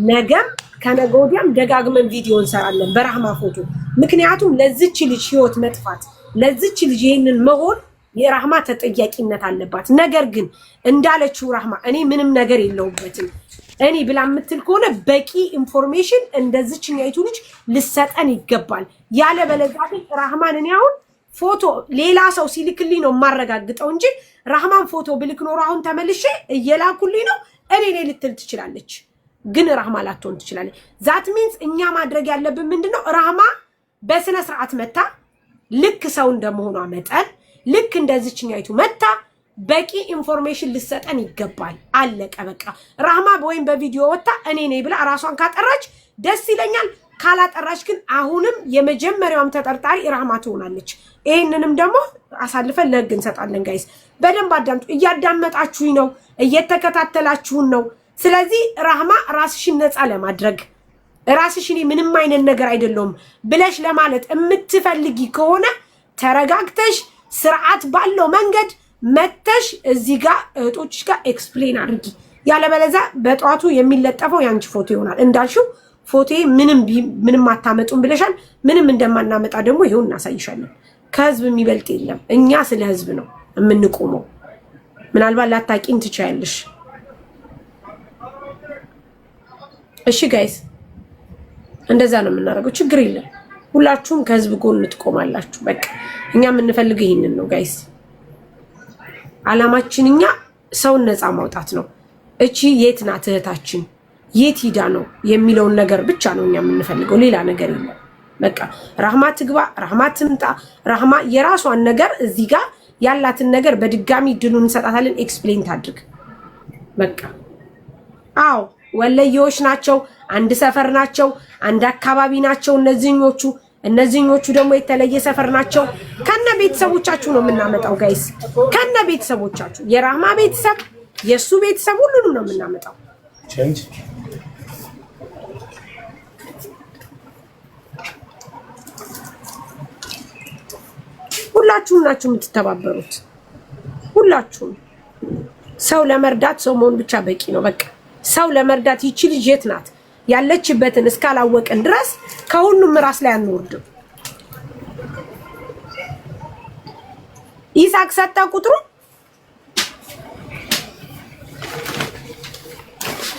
ነገም ከነገ ወዲያም ደጋግመን ቪዲዮ እንሰራለን በራህማ ፎቶ። ምክንያቱም ለዚች ልጅ ህይወት መጥፋት፣ ለዚች ልጅ ይሄንን መሆን የራህማ ተጠያቂነት አለባት። ነገር ግን እንዳለችው ራህማ እኔ ምንም ነገር የለውበትም እኔ ብላ የምትል ከሆነ በቂ ኢንፎርሜሽን እንደዚችኛይቱ ልጅ ልሰጠን ይገባል። ያለ በለዚያ ግን ራህማን እኔ አሁን ፎቶ ሌላ ሰው ሲልክልኝ ነው የማረጋግጠው እንጂ ራህማን ፎቶ ብልክ ኖሮ አሁን ተመልሼ እየላኩልኝ ነው እኔ ልትል ትችላለች። ግን ራህማ ላትሆን ትችላለች። ዛት ሚንስ እኛ ማድረግ ያለብን ምንድነው? ራህማ በስነ ስርዓት መታ ልክ ሰው እንደመሆኗ መጠን ልክ እንደዚችኛይቱ መታ በቂ ኢንፎርሜሽን ልሰጠን ይገባል። አለቀ በቃ። ራህማ ወይም በቪዲዮ ወጣ እኔ ነኝ ብላ ራሷን ካጠራች ደስ ይለኛል። ካላጠራች ግን አሁንም የመጀመሪያውም ተጠርጣሪ ራህማ ትሆናለች። ይሄንንም ደግሞ አሳልፈን ለህግ እንሰጣለን። ጋይስ በደንብ አዳምጡ። እያዳመጣችሁኝ ነው፣ እየተከታተላችሁን ነው። ስለዚህ ራህማ ራስሽን ነፃ ለማድረግ ራስሽን ምንም አይነት ነገር አይደለውም ብለሽ ለማለት የምትፈልጊ ከሆነ ተረጋግተሽ ስርዓት ባለው መንገድ መተሽ እዚህ ጋር እህቶችሽ ጋር ኤክስፕሌን አድርጊ። ያለበለዚያ በጧቱ የሚለጠፈው ያንቺ ፎቶ ይሆናል። እንዳልሽው ፎቶዬ ምንም አታመጡም ብለሻል። ምንም እንደማናመጣ ደግሞ ይሄው እናሳይሻለን። ከህዝብ የሚበልጥ የለም። እኛ ስለ ህዝብ ነው የምንቆመው። ምናልባት ላታቂን ትችያለሽ። እሺ ጋይስ እንደዛ ነው የምናደርገው። ችግር የለም። ሁላችሁም ከህዝብ ጎን ትቆማላችሁ። በቃ እኛ የምንፈልገው ይሄንን ነው ጋይስ። አላማችን እኛ ሰውን ነፃ ማውጣት ነው። እቺ የት ናት እህታችን የት ሂዳ ነው የሚለውን ነገር ብቻ ነው እኛ የምንፈልገው። ሌላ ነገር የለም። በቃ ራህማ ትግባ፣ ራህማ ትምጣ። ራህማ የራሷን ነገር እዚህ ጋር ያላትን ነገር በድጋሚ ድሉን እንሰጣታለን። ኤክስፕሌን ታድርግ በቃ። አዎ ወለየዎች ናቸው፣ አንድ ሰፈር ናቸው፣ አንድ አካባቢ ናቸው እነዚህኞቹ ደግሞ የተለየ ሰፈር ናቸው። ከነ ቤተሰቦቻችሁ ነው የምናመጣው ጋይስ፣ ከነ ቤተሰቦቻችሁ። የራህማ ቤተሰብ የሱ ቤተሰብ ሁሉንም ነው የምናመጣው። ሁላችሁም ናችሁ የምትተባበሩት። ሁላችሁም ሰው ለመርዳት ሰው መሆን ብቻ በቂ ነው። በቃ ሰው ለመርዳት ይቺ ልጅ የት ናት ያለችበትን እስካላወቅን ድረስ ከሁሉም ራስ ላይ አንወርድም። ይሳቅ ሰጣ ቁጥሩ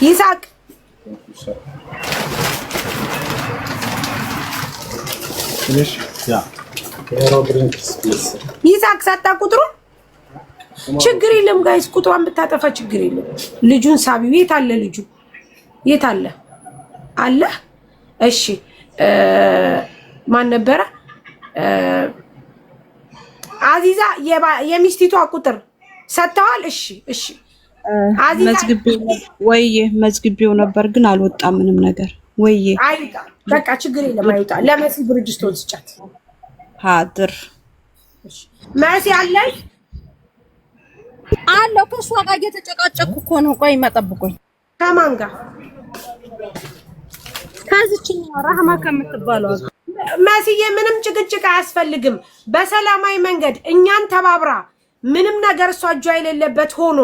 ይሳቅ ይሳቅ ሰጣ ቁጥሩ ችግር የለም ጋይስ፣ ቁጥሯን ብታጠፋ ችግር የለም። ልጁን ሳቢው የት አለ? ልጁ የት አለ? አለ። እሺ ማን ነበረ? አዚዛ የሚስቲቷ ቁጥር ሰጥተዋል። እሺ መዝግቤው ነበር ግን አልወጣም ምንም ነገር። ወይዬ አይጣ በቃ ችግር የለም አይውጣ። ለመሲ ብርጅስቶን ስጫት። ሀድር መሲ አለሽ አለው ከሷ ጋር እየተጨቃጨኩ እኮ ነው። ቆይ መጠብቆኝ። ከማን ጋር? ከዚችኛዋ ራህማ ከምትባለው። መሲዬ ምንም ጭቅጭቅ አያስፈልግም። በሰላማዊ መንገድ እኛን ተባብራ ምንም ነገር እሷ እጇ የሌለበት ሆኖ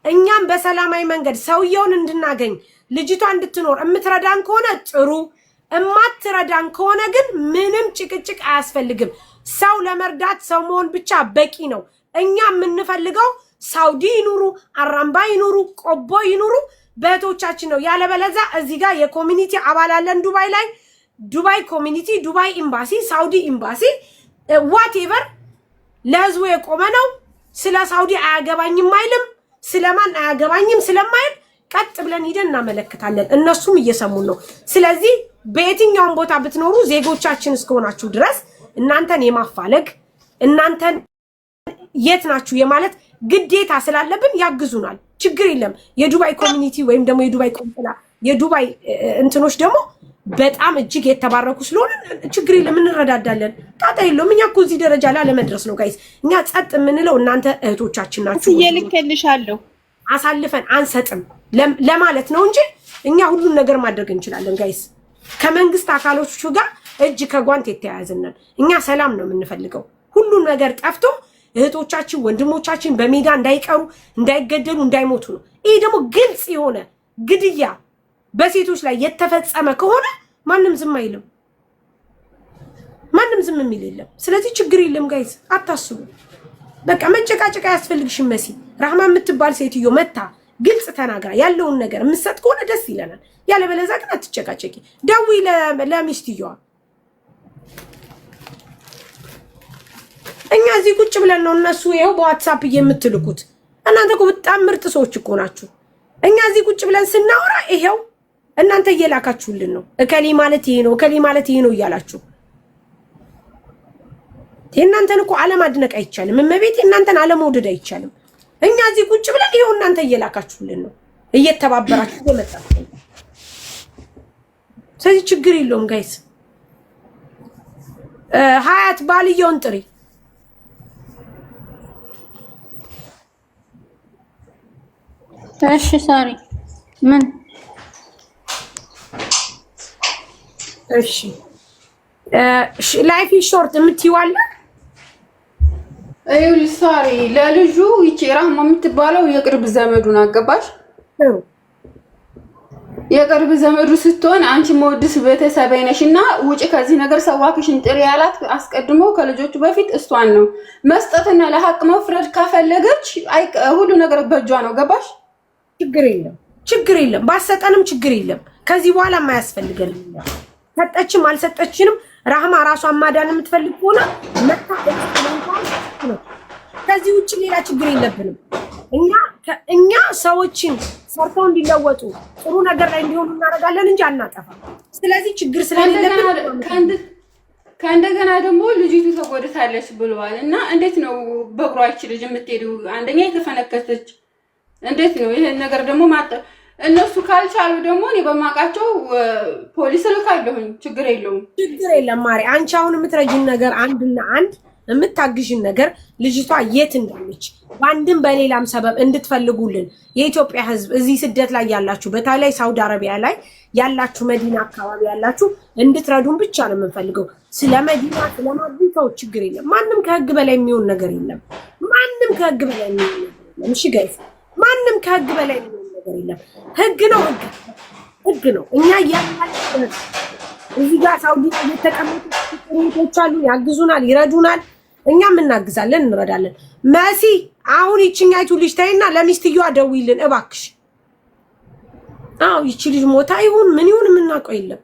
እኛም በሰላማዊ መንገድ ሰውየውን እንድናገኝ ልጅቷ እንድትኖር እምትረዳን ከሆነ ጥሩ፣ እማትረዳን ከሆነ ግን ምንም ጭቅጭቅ አያስፈልግም። ሰው ለመርዳት ሰው መሆን ብቻ በቂ ነው። እኛ የምንፈልገው ሳውዲ ይኑሩ፣ አራምባ ይኑሩ፣ ቆቦ ይኑሩ በእህቶቻችን ነው። ያለበለዛ እዚህ ጋር የኮሚኒቲ አባል አለን ዱባይ ላይ፣ ዱባይ ኮሚኒቲ፣ ዱባይ ኤምባሲ፣ ሳውዲ ኤምባሲ ዋቴቨር ለህዝቡ የቆመ ነው። ስለ ሳውዲ አያገባኝም አይልም፣ ስለማን አያገባኝም ስለማይል ቀጥ ብለን ሄደን እናመለክታለን። እነሱም እየሰሙን ነው። ስለዚህ በየትኛውም ቦታ ብትኖሩ ዜጎቻችን እስከሆናችሁ ድረስ እናንተን የማፋለግ እናንተን የት ናችሁ የማለት ግዴታ ስላለብን ያግዙናል። ችግር የለም። የዱባይ ኮሚኒቲ ወይም ደግሞ የዱባይ ቆንስላ የዱባይ እንትኖች ደግሞ በጣም እጅግ የተባረኩ ስለሆነ ችግር የለም፣ እንረዳዳለን። ጣጣ የለውም። እኛ እኮ እዚህ ደረጃ ላይ ለመድረስ ነው ጋይስ። እኛ ጸጥ የምንለው እናንተ እህቶቻችን ናችሁ። እየልከልሻለሁ አሳልፈን አንሰጥም ለማለት ነው እንጂ እኛ ሁሉን ነገር ማድረግ እንችላለን ጋይስ። ከመንግስት አካሎቹ ጋር እጅ ከጓንት የተያያዝነን እኛ ሰላም ነው የምንፈልገው። ሁሉን ነገር ጠፍቶ እህቶቻችን ወንድሞቻችን በሜዳ እንዳይቀሩ፣ እንዳይገደሉ፣ እንዳይሞቱ ነው። ይሄ ደግሞ ግልጽ የሆነ ግድያ በሴቶች ላይ የተፈጸመ ከሆነ ማንም ዝም አይልም። ማንም ዝም የሚል የለም። ስለዚህ ችግር የለም ጋይስ፣ አታስቡ። በቃ መጨቃጨቅ አያስፈልግሽም። መሲ ራህማ የምትባል ሴትዮ መታ ግልጽ ተናግራ ያለውን ነገር የምትሰጥ ከሆነ ደስ ይለናል። ያለበለዚያ ግን አትጨቃጨቂ። ደውይ ለሚስትየዋ። እኛ እዚህ ቁጭ ብለን ነው እነሱ ይኸው በዋትሳፕ የምትልኩት። እናንተ እኮ በጣም ምርጥ ሰዎች እኮ ናችሁ። እኛ እዚህ ቁጭ ብለን ስናወራ ይሄው እናንተ እየላካችሁልን ነው። እከሌ ማለት ይሄ ነው፣ እከሌ ማለት ይሄ ነው እያላችሁ እናንተን እኮ አለማድነቅ አይቻልም። እመቤቴ እናንተን አለመውደድ አይቻልም። እኛ እዚህ ቁጭ ብለን ይሄው እናንተ እየላካችሁልን ነው፣ እየተባበራችሁ የመጣችሁ። ስለዚህ ችግር የለውም ጋይስ። ሀያት ባልየውን ጥሪ። እሺ ሳሪ ምን? እሺ ላይፍ ሾርት የምትይዋለ ይኸውልሽ ሳሪ፣ ለልጁ ይቺ ራህማ የምትባለው የቅርብ ዘመዱን አገባሽ። የቅርብ ዘመዱ ስትሆን አንቺ መወድስ ቤተሰብ ነሽና ውጪ ከዚህ ነገር ሰዋክሽን ጥሪ ያላት አስቀድሞ ከልጆቹ በፊት እሷን ነው መስጠትና ለሐቅ መፍረድ ካፈለገች ሁሉ ነገር በእጇ ነው። ገባሽ? ችግር የለም፣ ችግር የለም። ባሰጠንም ችግር የለም። ከዚህ በኋላ የማያስፈልገንም ሰጠችም አልሰጠችንም ራህማ ራሷን ማዳን የምትፈልግ ከሆነ መታ ነው። ከዚህ ውጭ ሌላ ችግር የለብንም። እኛ ሰዎችን ሰርተው እንዲለወጡ ጥሩ ነገር ላይ እንዲሆኑ እናደርጋለን እንጂ አናጠፋም። ስለዚህ ችግር ስለሌለብን ከእንደገና ደግሞ ልጅቱ ተጎድታለች ብለዋል እና እንዴት ነው በእግሯ ልጅ የምትሄዱ? አንደኛ የተፈነከተች እንዴት ነው ይሄን ነገር ደግሞ እነሱ ካልቻሉ ደግሞ እኔ በማውቃቸው ፖሊስ ልካለሁኝ። ችግር የለውም፣ ችግር የለም ማሪ። አንቺ አሁን የምትረጂን ነገር አንድና አንድ የምታግዥን ነገር ልጅቷ የት እንዳለች በአንድም በሌላም ሰበብ እንድትፈልጉልን የኢትዮጵያ ሕዝብ እዚህ ስደት ላይ ያላችሁ በተለይ ሳውዲ አረቢያ ላይ ያላችሁ መዲና አካባቢ ያላችሁ እንድትረዱን ብቻ ነው የምንፈልገው። ስለ መዲና ስለ ማግቢታው ችግር የለም። ማንም ከህግ በላይ የሚሆን ነገር የለም። ማንም ከህግ በላይ የሚሆን ነገር የለም። እሺ ጋይስ፣ ማንም ከህግ በላይ የሚሆን ነገር የለም። ህግ ነው፣ ህግ ነው። እኛ ያያለን እዚህ ጋር ሳውዲ የተቀመጡ ሰዎች አሉ፣ ያግዙናል፣ ይረዱናል። እኛም እናግዛለን፣ እንረዳለን። መሲ አሁን ይችኛይቱ ልጅ ታይና ለሚስትየዋ ደውይልን እባክሽ። አዎ ይቺ ልጅ ሞታ ይሁን ምን ይሁን የምናውቀው የለም።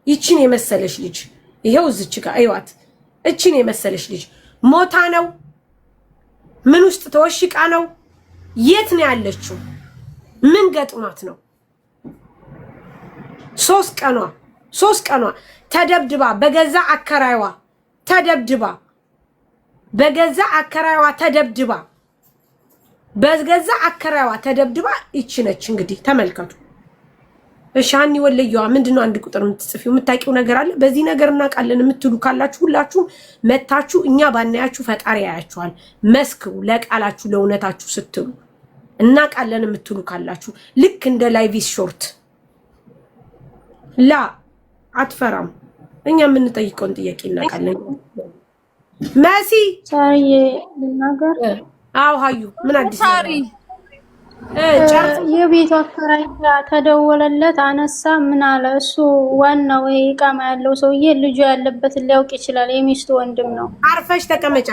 ይቺን የመሰለሽ ልጅ ይሄው እዚች ጋር አይዋት። እቺን የመሰለሽ ልጅ ሞታ ነው? ምን ውስጥ ተወሽቃ ነው? የት ነው ያለችው? ምን ገጥሟት ነው? ሶስት ቀኗ ተደብድባ በገዛ አከራይዋ ተደብድባ በገዛ አከራዋ ተደብድባ ይችነች እንግዲህ ተመልከቱ። እሺ ሀኒ ወለየዋ ምንድነው አንድ ቁጥር የምትጽፊው? የምታውቂው ነገር አለ በዚህ ነገር እናውቃለን የምትሉ ካላችሁ ሁላችሁ መታችሁ እኛ ባናያችሁ ፈጣሪ ያያችኋል። መስክሩ ለቃላችሁ ለእውነታችሁ ስትሉ እናውቃለን የምትሉ ካላችሁ ልክ እንደ ላይቪስ ሾርት ላ አትፈራም። እኛ የምንጠይቀውን ጥያቄ እናውቃለን። መሲ ሳሪዬ ልናገር? አዎ ሀዩ ምን አዲስ ሳሪ የቤቱ አከራይ ተደወለለት፣ አነሳ። ምን አለ እሱ? ዋናው ይሄ ቃማ ያለው ሰውዬ ልጁ ያለበትን ሊያውቅ ይችላል። የሚስቱ ወንድም ነው። አርፈሽ ተቀመጭ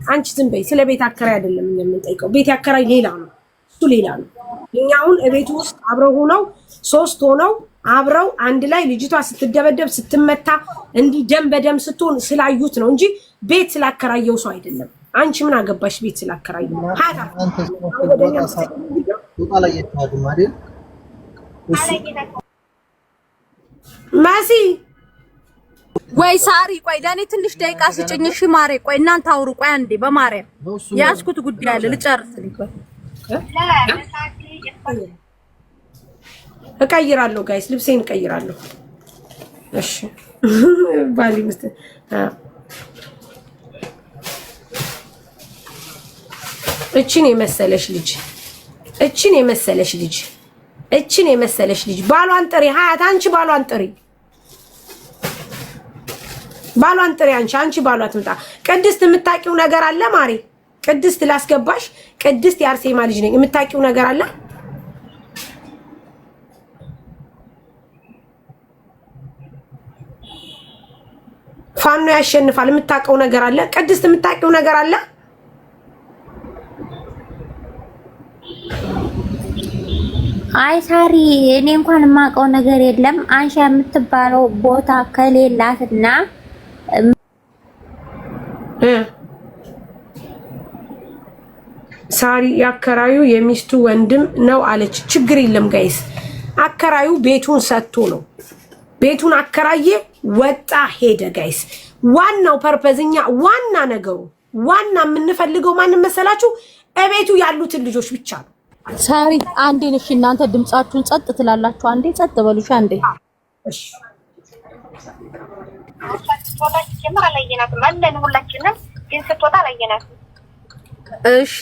አንቺ ዝም በይ። ስለ ቤት አከራይ አይደለም የምንጠይቀው። ቤት አከራይ ሌላ ነው፣ እሱ ሌላ ነው። እኛ አሁን እቤቱ ውስጥ አብረው ሆነው 3 ሆነው አብረው አንድ ላይ ልጅቷ ስትደበደብ ስትመታ እንዲህ ደም በደም ስትሆን ስላዩት ነው እንጂ ቤት ስላከራየው ሰው አይደለም። አንቺ ምን አገባሽ? ቤት ስላከራየው ማሲ ወይ ሳሪ ቆይ ለኔ ትንሽ ደቂቃ ስጭኝ እሺ ማሬ። ቆይ እናንተ አውሩ። ቆይ አንዴ በማርያም ያስኩት ጉዳይ አለ ልጨርስልኝ። ቆይ እቀይራለሁ ጋይስ፣ ልብሴን እቀይራለሁ። እሺ ባሊ ምስት እቺን የመሰለሽ ልጅ ባሏን ጥሪ። ሀያት አንቺ ባሏን ጥሪ አንቺ ባሏ ትምጣ። ቅድስት የምታውቂው ነገር አለ ማሪ? ቅድስት ላስገባሽ። ቅድስት የአርሴማ ልጅ ነኝ። የምታውቂው ነገር አለ? ፋኖ ያሸንፋል። የምታውቀው ነገር አለ? ቅድስት የምታውቂው ነገር አለ? አይ ሳሪ እኔ እንኳን የማውቀው ነገር የለም። አንሻ የምትባለው ቦታ ከሌላትና ሳሪ ያከራዩ የሚስቱ ወንድም ነው አለች። ችግር የለም ጋይስ፣ አከራዩ ቤቱን ሰጥቶ ነው። ቤቱን አከራየ፣ ወጣ፣ ሄደ። ጋይስ ዋናው ፐርፐዝኛ ዋና ነገሩ ዋና የምንፈልገው ማንን መሰላችሁ? እቤቱ ያሉትን ልጆች ብቻ ነው። ሳሪ አንዴ ነሽ እናንተ ድምጻችሁን ጸጥ ትላላችሁ። አንዴ ጸጥ በሉሽ። አንዴ እሺ እሺ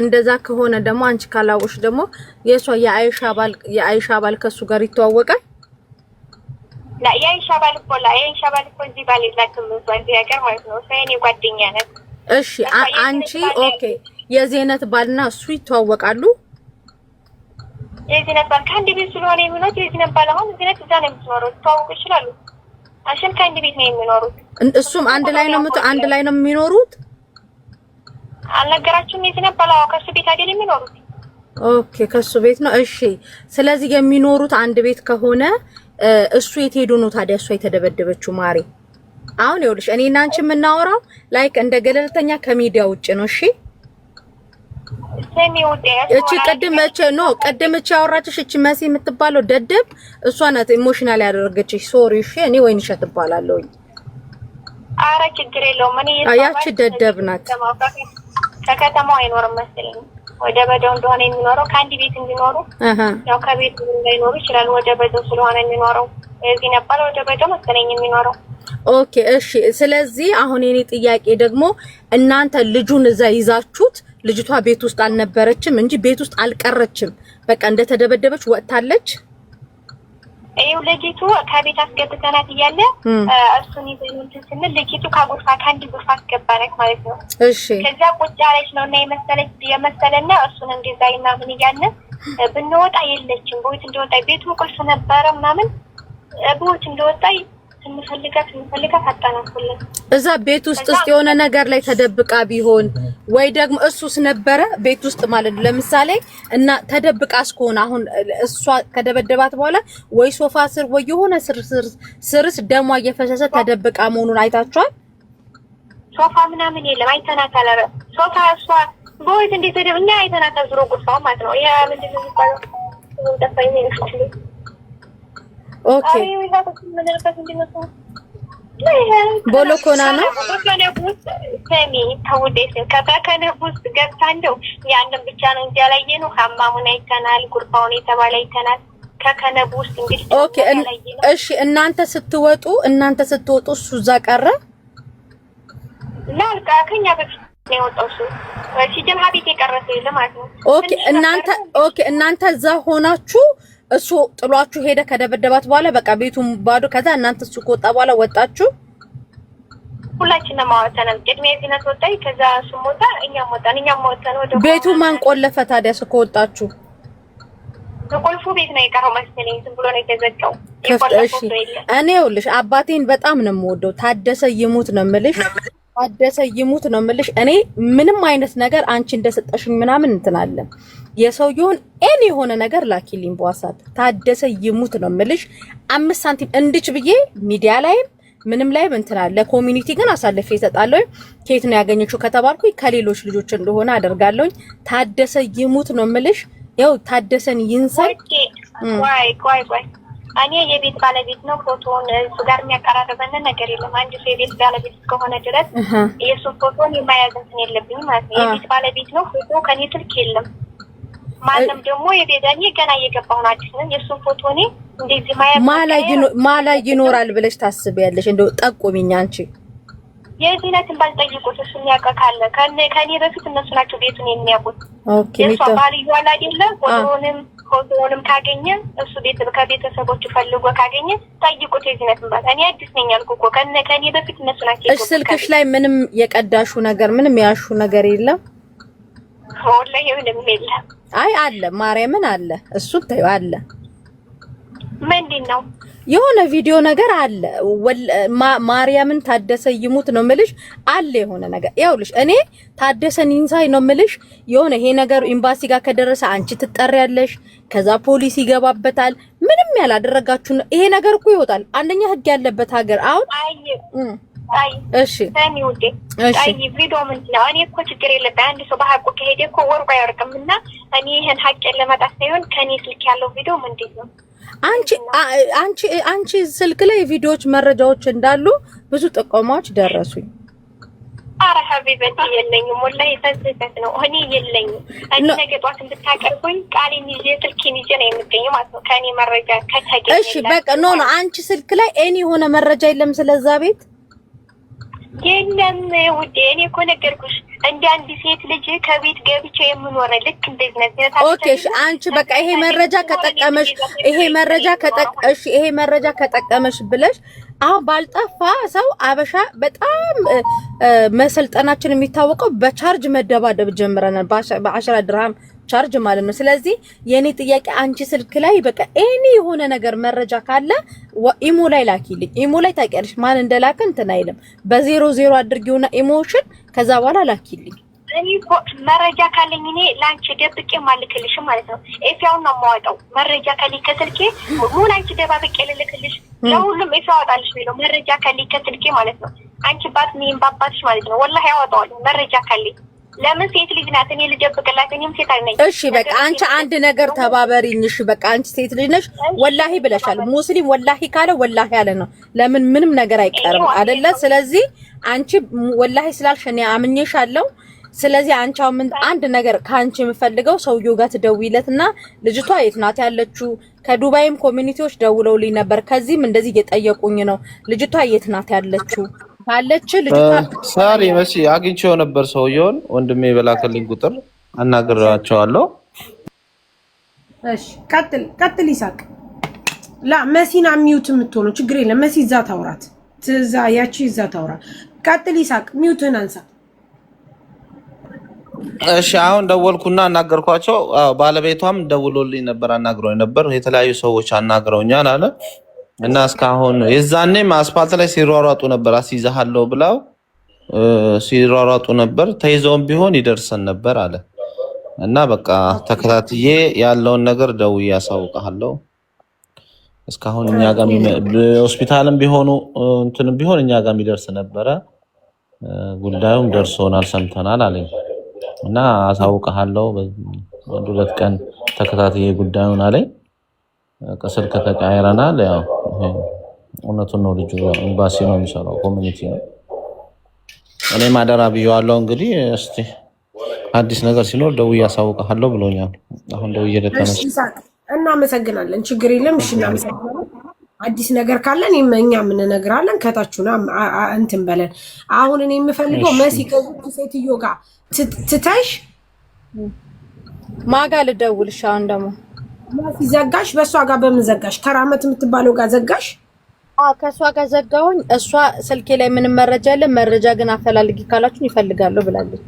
እንደዛ ከሆነ ደግሞ አንቺ ካላወሽ ደግሞ የሷ የአይሻ ባል ከሱ ጋር ይተዋወቃል። የአይሻ ባል እኮ እዚህ ባል የላትም እዚህ ሀገር ማለት ነው። ሰኔ ጓደኛ ናት። እሺ አንቺ ኦኬ የዜነት ባልና እሱ ይተዋወቃሉ። የዜነት ባል ከአንድ ቤት ስለሆነ የሚኖሩት የዜነት ባል አሁን ዜነት እዛ ነው የምትኖረው። ይተዋወቁ ይችላሉ። አሸን ከአንድ ቤት ነው የሚኖሩት። እሱም አንድ ላይ ነው የሚኖሩት። አልነገራችሁም? የዜነት ባል ከሱ ቤት አይደል የሚኖሩት? ኦኬ ከሱ ቤት ነው። እሺ ስለዚህ የሚኖሩት አንድ ቤት ከሆነ እሱ የት ሄዶ ነው ታዲያ እሷ የተደበደበችው? ማሪ አሁን ይኸውልሽ እኔና አንቺ የምናወራው ላይክ እንደ ገለልተኛ ከሚዲያ ውጭ ነው። እሺ እቺ ቅድም እቺ ያወራችሽ እቺ መሲ የምትባለው ደደብ እሷ ናት ኢሞሽናል ያደረገችሽ። ሶሪ እሺ እኔ ወይንሸት እባላለሁ። ኧረ ችግር የለውም። እኔ ያቺ ደደብ ናት። ከከተማው አይኖርም መሰለኝ ወደ በደው እንደሆነ የሚኖረው ከአንድ ቤት እንዲኖሩ ያው ከቤት እንዳይኖሩ ይችላል። ወደ በደው ስለሆነ የሚኖረው እዚህ ነበር ወደ በደው መሰለኝ የሚኖረው። ኦኬ እሺ ስለዚህ አሁን የኔ ጥያቄ ደግሞ እናንተ ልጁን እዛ ይዛችሁት ልጅቷ ቤት ውስጥ አልነበረችም እንጂ ቤት ውስጥ አልቀረችም። በቃ እንደተደበደበች ወጥታለች። ይኸው ልጅቱ ከቤት አስገብተናት እያለ እሱን ይዘን ስንል ልጅቱ ከአንድ ጎርፋ አስገባናት ማለት ነው። እሺ ከዛ ቁጭ ያለች ነው እና የመሰለና እሱን እንደዛይና ምን እያለ ብንወጣ የለችም። ቦት እንደወጣ ቤቱ ቁልፍ ነበረ ምናምን ቦት እንደወጣ ስንፈልጋት አጣናኩልን። እዛ ቤት ውስጥ የሆነ ነገር ላይ ተደብቃ ቢሆን ወይ ደግሞ እሱስ ነበረ ቤት ውስጥ ማለት ነው። ለምሳሌ እና ተደብቃ እስከሆነ አሁን እሷ ከደበደባት በኋላ ወይ ሶፋ ስር ወይ የሆነ ስርስ ደሟ እየፈሰሰ ተደብቃ መሆኑን አይታችኋል? ሶፋ ምናምን የለም አይተናታል። ሶፋ እሷ ቦይት እንዴት ተደብኛ አይተናታል። ዙሮ ጉርፋው ማለት ነው። ያ ምንድን ነው የሚባለው? ኦኬ ቦሎኮና ነው ከከነቡስ ከኔ ተውዴት ከከነቡስ ገብታ እንደው ያንን ብቻ ነው እንጂ ያላየነው ሐማሙን አይተናል፣ ጉርባውን የተባለ አይተናል። ከከነቡስ እንግዲህ ኦኬ። እሺ እናንተ ስትወጡ እሱ እዛ ቀረ ላልቃ ከኛ በፊት ነው የወጣው እሱ ሲጀምር ቤት የቀረሰ ለማለት ነው። ኦኬ እናንተ እዛ ሆናችሁ እሱ ጥሏችሁ ሄደ ከደበደባት በኋላ በቃ ቤቱን ባዶ። ከዛ እናንተ እሱ ከወጣ በኋላ ወጣችሁ? ሁላችንም ማወጣን ቅድሚያ ዚነት ወጣይ። ከዛ እሱ ሞታ እኛም ወጣን ወደ ቤቱ ማን ቆለፈ ታዲያ? እሱ ከወጣችሁ ከቆልፉ ቤት ነው የቀረው መሰለኝ። ዝም ብሎ ነው የተዘጋው። እሺ እኔ ይኸውልሽ አባቴን በጣም ነው የምወደው። ታደሰ ይሙት ነው የምልሽ። እኔ ምንም አይነት ነገር አንቺ እንደሰጠሽኝ ምናምን እንትን አለ የሰውየውን እኔ የሆነ ነገር ላኪልኝ በዋትስአፕ። ታደሰ ይሙት ነው የምልሽ። 5 ሳንቲም እንድች ብዬ ሚዲያ ላይም ምንም ላይም እንትን አለ። ኮሚኒቲ ግን አሳልፌ እሰጣለሁ። ከየት ነው ያገኘችው ከተባልኩኝ ከሌሎች ልጆች እንደሆነ አደርጋለሁኝ። ታደሰ ይሙት ነው የምልሽ። ያው ታደሰን ይንሳይ። ቆይ እኔ የቤት ባለቤት ነው። ፎቶውን እሱ ጋር የሚያቀራርበን ነገር የለም። አንድ ሰው የቤት ባለቤት እስከሆነ ድረስ የእሱን ፎቶን የማያዝ እንትን የለብኝም ማለት ነው። የቤት ባለቤት ነው። ፎቶ ከኔ ስልክ የለም። ማንም ደግሞ የቤዛኔ ገና እየገባሁ ነው። አዲስ ነው። የእሱን ፎቶ እኔ እንደዚህ ማላይ ይኖራል ብለሽ ታስቢያለሽ? እንደው ጠቁሚኝ አንቺ። የዚህነትን ባልጠይቁት እሱ የሚያውቃል ከኔ በፊት እነሱ ናቸው ቤቱን የሚያውቁት። ኦኬ የሷ ባልዩ አለ አይደለ? ፎቶውንም ካገኘ እሱ ከቤተሰቦቹ ፈልጎ ካገኘ ጠይቁት። የዚህነትን ባል እኔ አዲስ ነኝ አልኩ እኮ ከኔ በፊት እነሱ ናቸው። እሺ ስልክሽ ላይ ምንም የቀዳሹ ነገር ምንም ያሹ ነገር የለም? ወላሂ ምንም የለም። አይ አለ ማርያምን አለ። እሱ ተይው አለ። ምንድን ነው የሆነ ቪዲዮ ነገር አለ። ማርያምን ታደሰ ይሙት ነው የምልሽ አለ የሆነ ነገር። ያውልሽ እኔ ታደሰን ኢንሳይ ነው የምልሽ። የሆነ ይሄ ነገር ኤምባሲ ጋር ከደረሰ አንቺ ትጠሪያለሽ፣ ከዛ ፖሊስ ይገባበታል። ምንም ያላደረጋችሁ ይሄ ነገር እኮ ይወጣል። አንደኛ ህግ ያለበት ሀገር አሁን እሺ ታኒውዴ ቪዲዮ ምንድን ነው? እኔ እኮ ችግር የለብኝ። አንድ ሰው በሐቁ ከሄደ እኮ ወርቁ አይወርቅምና እኔ ይሄን ሀቄን ለማጣት ሳይሆን ከኔ ስልክ ያለው ቪዲዮ ምንድን ነው? አንቺ ስልክ ላይ ቪዲዮዎች መረጃዎች እንዳሉ ብዙ ጥቆማዎች ደረሱኝ። አረ ሀቢበቲ የለኝም ወላሂ ተዝዘት ነው። እኔ የለኝም። እኔ ነገ ጧት እንድታቀርቡኝ ቃሌን ይዤ ስልኬን ይዤ ነው የምገኘው ማለት ነው። ከኔ መረጃ ከተገኘ እሺ በቃ ኖ አንቺ ስልክ ላይ እኔ የሆነ መረጃ የለም ስለዛ ቤት የለም ውዴ። እኔ እኮ ነገርኩሽ እንደ አንድ ሴት ልጅ ከቤት ገብቼ የምኖር ልክ እንደዚህ ነው። ኦኬ እሺ አንቺ በቃ ይሄ መረጃ ከጠቀመሽ ብለሽ አሁን ባልጠፋ ሰው አበሻ በጣም መሰልጠናችን የሚታወቀው በቻርጅ መደባደብ ጀምረናል። በ10 ድርሃም ቻርጅ ማለት ነው። ስለዚህ የኔ ጥያቄ አንቺ ስልክ ላይ በቃ እኔ የሆነ ነገር መረጃ ካለ ኢሞ ላይ ላኪልኝ። ኢሞ ላይ ታውቂያለሽ ማን እንደላከ እንትን አይልም። በ00 አድርጊውና ኢሞሽን ከዛ በኋላ ላኪልኝ። እኔ መረጃ ካለኝ እኔ ላንቺ ደብቄ ማልክልሽ ማለት ነው። ኤፊያውን ነው የማወጣው። መረጃ ካለኝ ከስልኬ ምን አንቺ ደባብቄ ልልክልሽ ለሁሉም ኤፊያ አወጣልሽ ነው። መረጃ ካለኝ ከስልኬ ማለት ነው። አንቺ ባት ምን ባባትሽ ማለት ነው። ወላሂ ያወጣዋል መረጃ ካለኝ። ለምን ሴት ልጅ ናት። እኔ ልደብቅላት እኔም ሴት አይነኝ። እሺ በቃ አንቺ አንድ ነገር ተባበሪኝ። እሺ በቃ አንቺ ሴት ልጅ ነሽ። ወላሂ ብለሻል። ሙስሊም ወላሂ ካለ ወላሂ ያለ ነው። ለምን ምንም ነገር አይቀርም አይደለ? ስለዚህ አንቺ ወላሂ ስላልሽ እኔ አምኜሻለሁ። ስለዚህ አንቺ አሁን አንድ ነገር ካንቺ የምፈልገው ሰውየው ጋር ትደውይለትና ልጅቷ የት ናት ያለችው? ከዱባይም ኮሚኒቲዎች ደውለውልኝ ነበር። ከዚህም እንደዚህ እየጠየቁኝ ነው። ልጅቷ የት ናት ያለችው? ካለች ልጅቷ ሳሪ መሲ አግኝቼው ነበር። ሰውየውን ወንድሜ በላከልኝ ቁጥር አናግሬዋቸዋለሁ። እሺ ቀጥል ይሳቅ። መሲና ሚውት የምትሆነው ችግር የለም። መሲ እዛ ታውራት ያቺ እዛ ታውራ። ቀጥል ይሳቅ፣ ሚውትን አንሳ። እሺ አሁን ደወልኩና አናገርኳቸው። ባለቤቷም ደውሎልኝ ነበር፣ አናግረውኝ ነበር። የተለያዩ ሰዎች አናግረውኛል አለ እና እስካሁን የዛኔም አስፓልት ላይ ሲሯሯጡ ነበር። አስይዛለሁ ብለው ሲሯሯጡ ነበር። ተይዘውም ቢሆን ይደርሰን ነበር አለ እና በቃ ተከታትዬ ያለውን ነገር ደውዬ ያሳውቃለሁ። እስካሁን እኛ ጋር ሆስፒታልም ቢሆኑ እንትንም ቢሆን እኛ ጋር የሚደርስ ነበረ። ጉዳዩም ደርሶናል፣ ሰምተናል አለኝ እና አሳውቃለሁ። በአንድ 2 ቀን ተከታትዬ ጉዳዩን አለኝ። ስልክ ተቀያይረናል። ያው እውነቱን ነው። ልጁ ኤምባሲ ነው የሚሰራው፣ ኮሚኒቲ ነው። እኔ ማደራ ብየዋለሁ። እንግዲህ እስቲ አዲስ ነገር ሲኖር ደውዬ አሳውቅሃለሁ ብሎኛል። አሁን ደውዬ ለተነሳ እናመሰግናለን። ችግር የለም። እሺ እናመሰግናለን። አዲስ ነገር ካለን እኛ ምን እነግራለን። ከታችሁና እንትን በለን። አሁን እኔ የምፈልገው መሲ ከዚህ ሴትዮ ጋር ትተሽ ማጋ ልደውልሽ። አሁን ደግሞ መሲ ዘጋሽ። በእሷ ጋር በምን ዘጋሽ? ከራመት የምትባለው ጋር ዘጋሽ? ከእሷ ጋር ዘጋሁኝ። እሷ ስልኬ ላይ ምንም መረጃ የለም። መረጃ ግን አፈላልጊ ካላችሁን ይፈልጋለሁ ብላለች።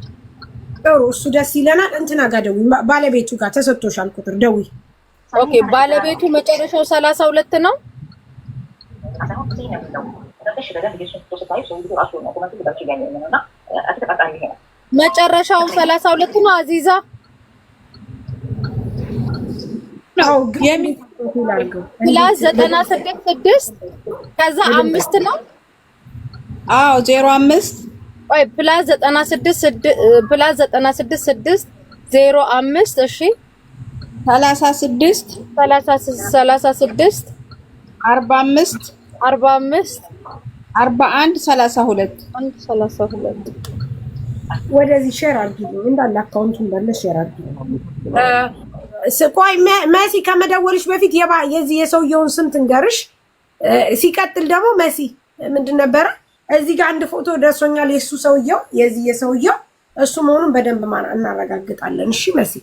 ጥሩ፣ እሱ ደስ ይለናል። እንትና ጋር ደውይ። ባለቤቱ ጋር ተሰጥቶሻል ቁጥር፣ ደውይ። ኦኬ፣ ባለቤቱ መጨረሻው 32 ነው። መጨረሻው 32 ነው። አዚዛ ፕላስ 96 ከዛ 5 ነው። አዎ 05 ወይ ፕላስ 96 ፕላስ 96 05 እሺ 36 36 45 41 32 ወደዚህ ሼር አድርጊ። እንዳለ አካውንቱን እንዳለ ሼር አድርጊ። ቆይ መሲ ከመደወልሽ በፊት የዚህ የሰውየውን ስም ትንገርሽ። ሲቀጥል ደግሞ መሲ ምንድን ነበረ እዚህ ጋር አንድ ፎቶ ደርሶኛል። የሱ ሰውየው የዚህ የሰውየው እሱ መሆኑን በደንብ እናረጋግጣለን። እሺ መሲ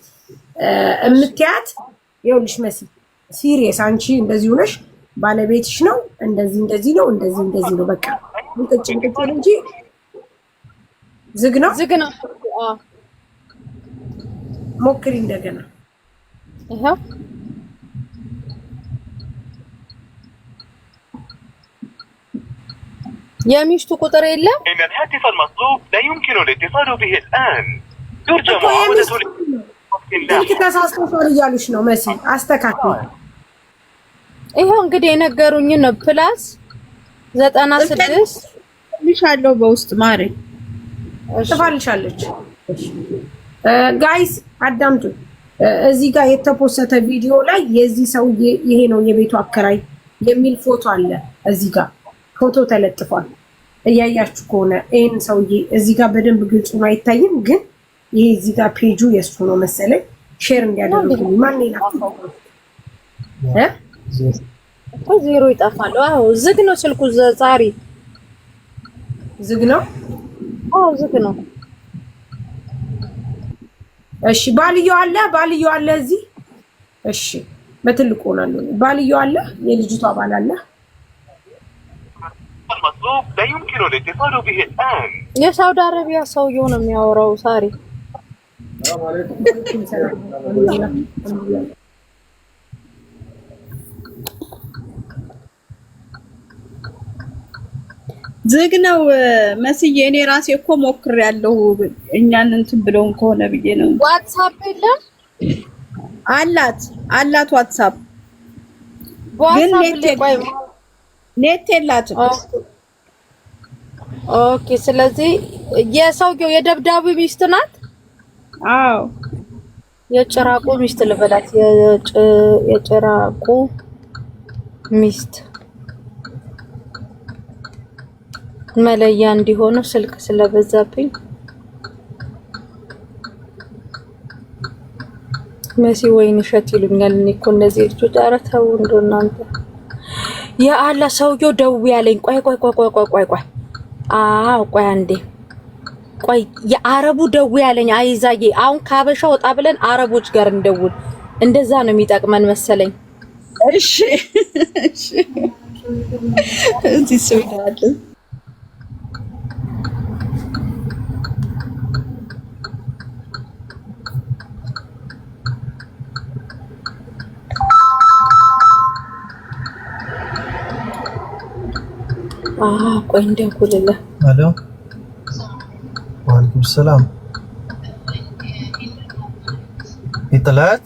እምትያት ይኸውልሽ፣ መሲ ሲሪየስ አንቺ እንደዚህ ሆነሽ ባለቤትሽ ነው እንደዚህ ነው እንደዚህ ነው በቃ እንቅጭ እንጂ ዝግ ነው። ሞክሪ እንደገና። ይሄው የሚሽቱ ቁጥር የለም። إن الهاتف المطلوب لا يمكن الاتصال به الآن. يرجى معاودته ስልክ ተሳስቶሻል እያሉሽ ነው መሲ፣ አስተካክል። ይሄው እንግዲህ የነገሩኝ ነው። ፕላስ 96 ልሻለው በውስጥ ማሪ ትፋልሻለች። ጋይስ አዳምጡ። እዚህ ጋር የተፖሰተ ቪዲዮ ላይ የዚህ ሰውዬ ይሄ ነው የቤቱ አከራይ የሚል ፎቶ አለ። እዚህ ጋር ፎቶ ተለጥፏል። እያያችሁ ከሆነ ይሄን ሰውዬ እዚህ ጋር በደንብ ግልጽ ነው አይታይም፣ ግን ይሄ እዚህ ጋር ፔጁ የሱ ነው መሰለኝ። ሼር እንዲያደርጉልኝ ማን ይላል? ዜሮ ይጠፋል። አዎ ዝግ ነው ስልኩ። ዛሬ ዝግ ነው። አዎ ዝግ ነው። እሺ ባልየው አለ እዚህ። እሺ በትልቁ ሆናለሁ። ባልየው አለ፣ የልጅቷ ባል አለ። المطلوب لا يمكن الاتصال به الآن. የሳውዲ አረቢያ ሰውየው ነው የሚያወራው። ሳሪ ዝግ ነው መስዬ። እኔ ራሴ እኮ ሞክሬያለሁ እኛን እንትን ብለውን ከሆነ ብዬ ነው። ዋትስአፕ የለም አላት ዋትስአፕ ግን ኔት የላትም። ኦኬ ስለዚህ የሰውየው የደብዳቤው ሚስት ናት። አዎ የጭራቁ ሚስት ልበላት። የጭራቁ ሚስት መለያ እንዲሆኑ ስልክ ስለበዛብኝ መሲ ወይን እሸት ይሉኛል። እኔ እኮ እነዚህ ልጆች ኧረ ተው እንደው እናንተ። የአላ ሰውየው ደውዬ ያለኝ ቆይ አዎ ቆይ አንዴ ቆይ የአረቡ ደውዬ ያለኝ አይዛዬ። አሁን ካበሻ ወጣ ብለን አረቦች ጋር እንደውል። እንደዛ ነው የሚጠቅመን መሰለኝ። እሺ እዚህ ሰውዳለ ቆይ እንደውልልህ። አሎ ወአለይኩም ሰላም። طلعت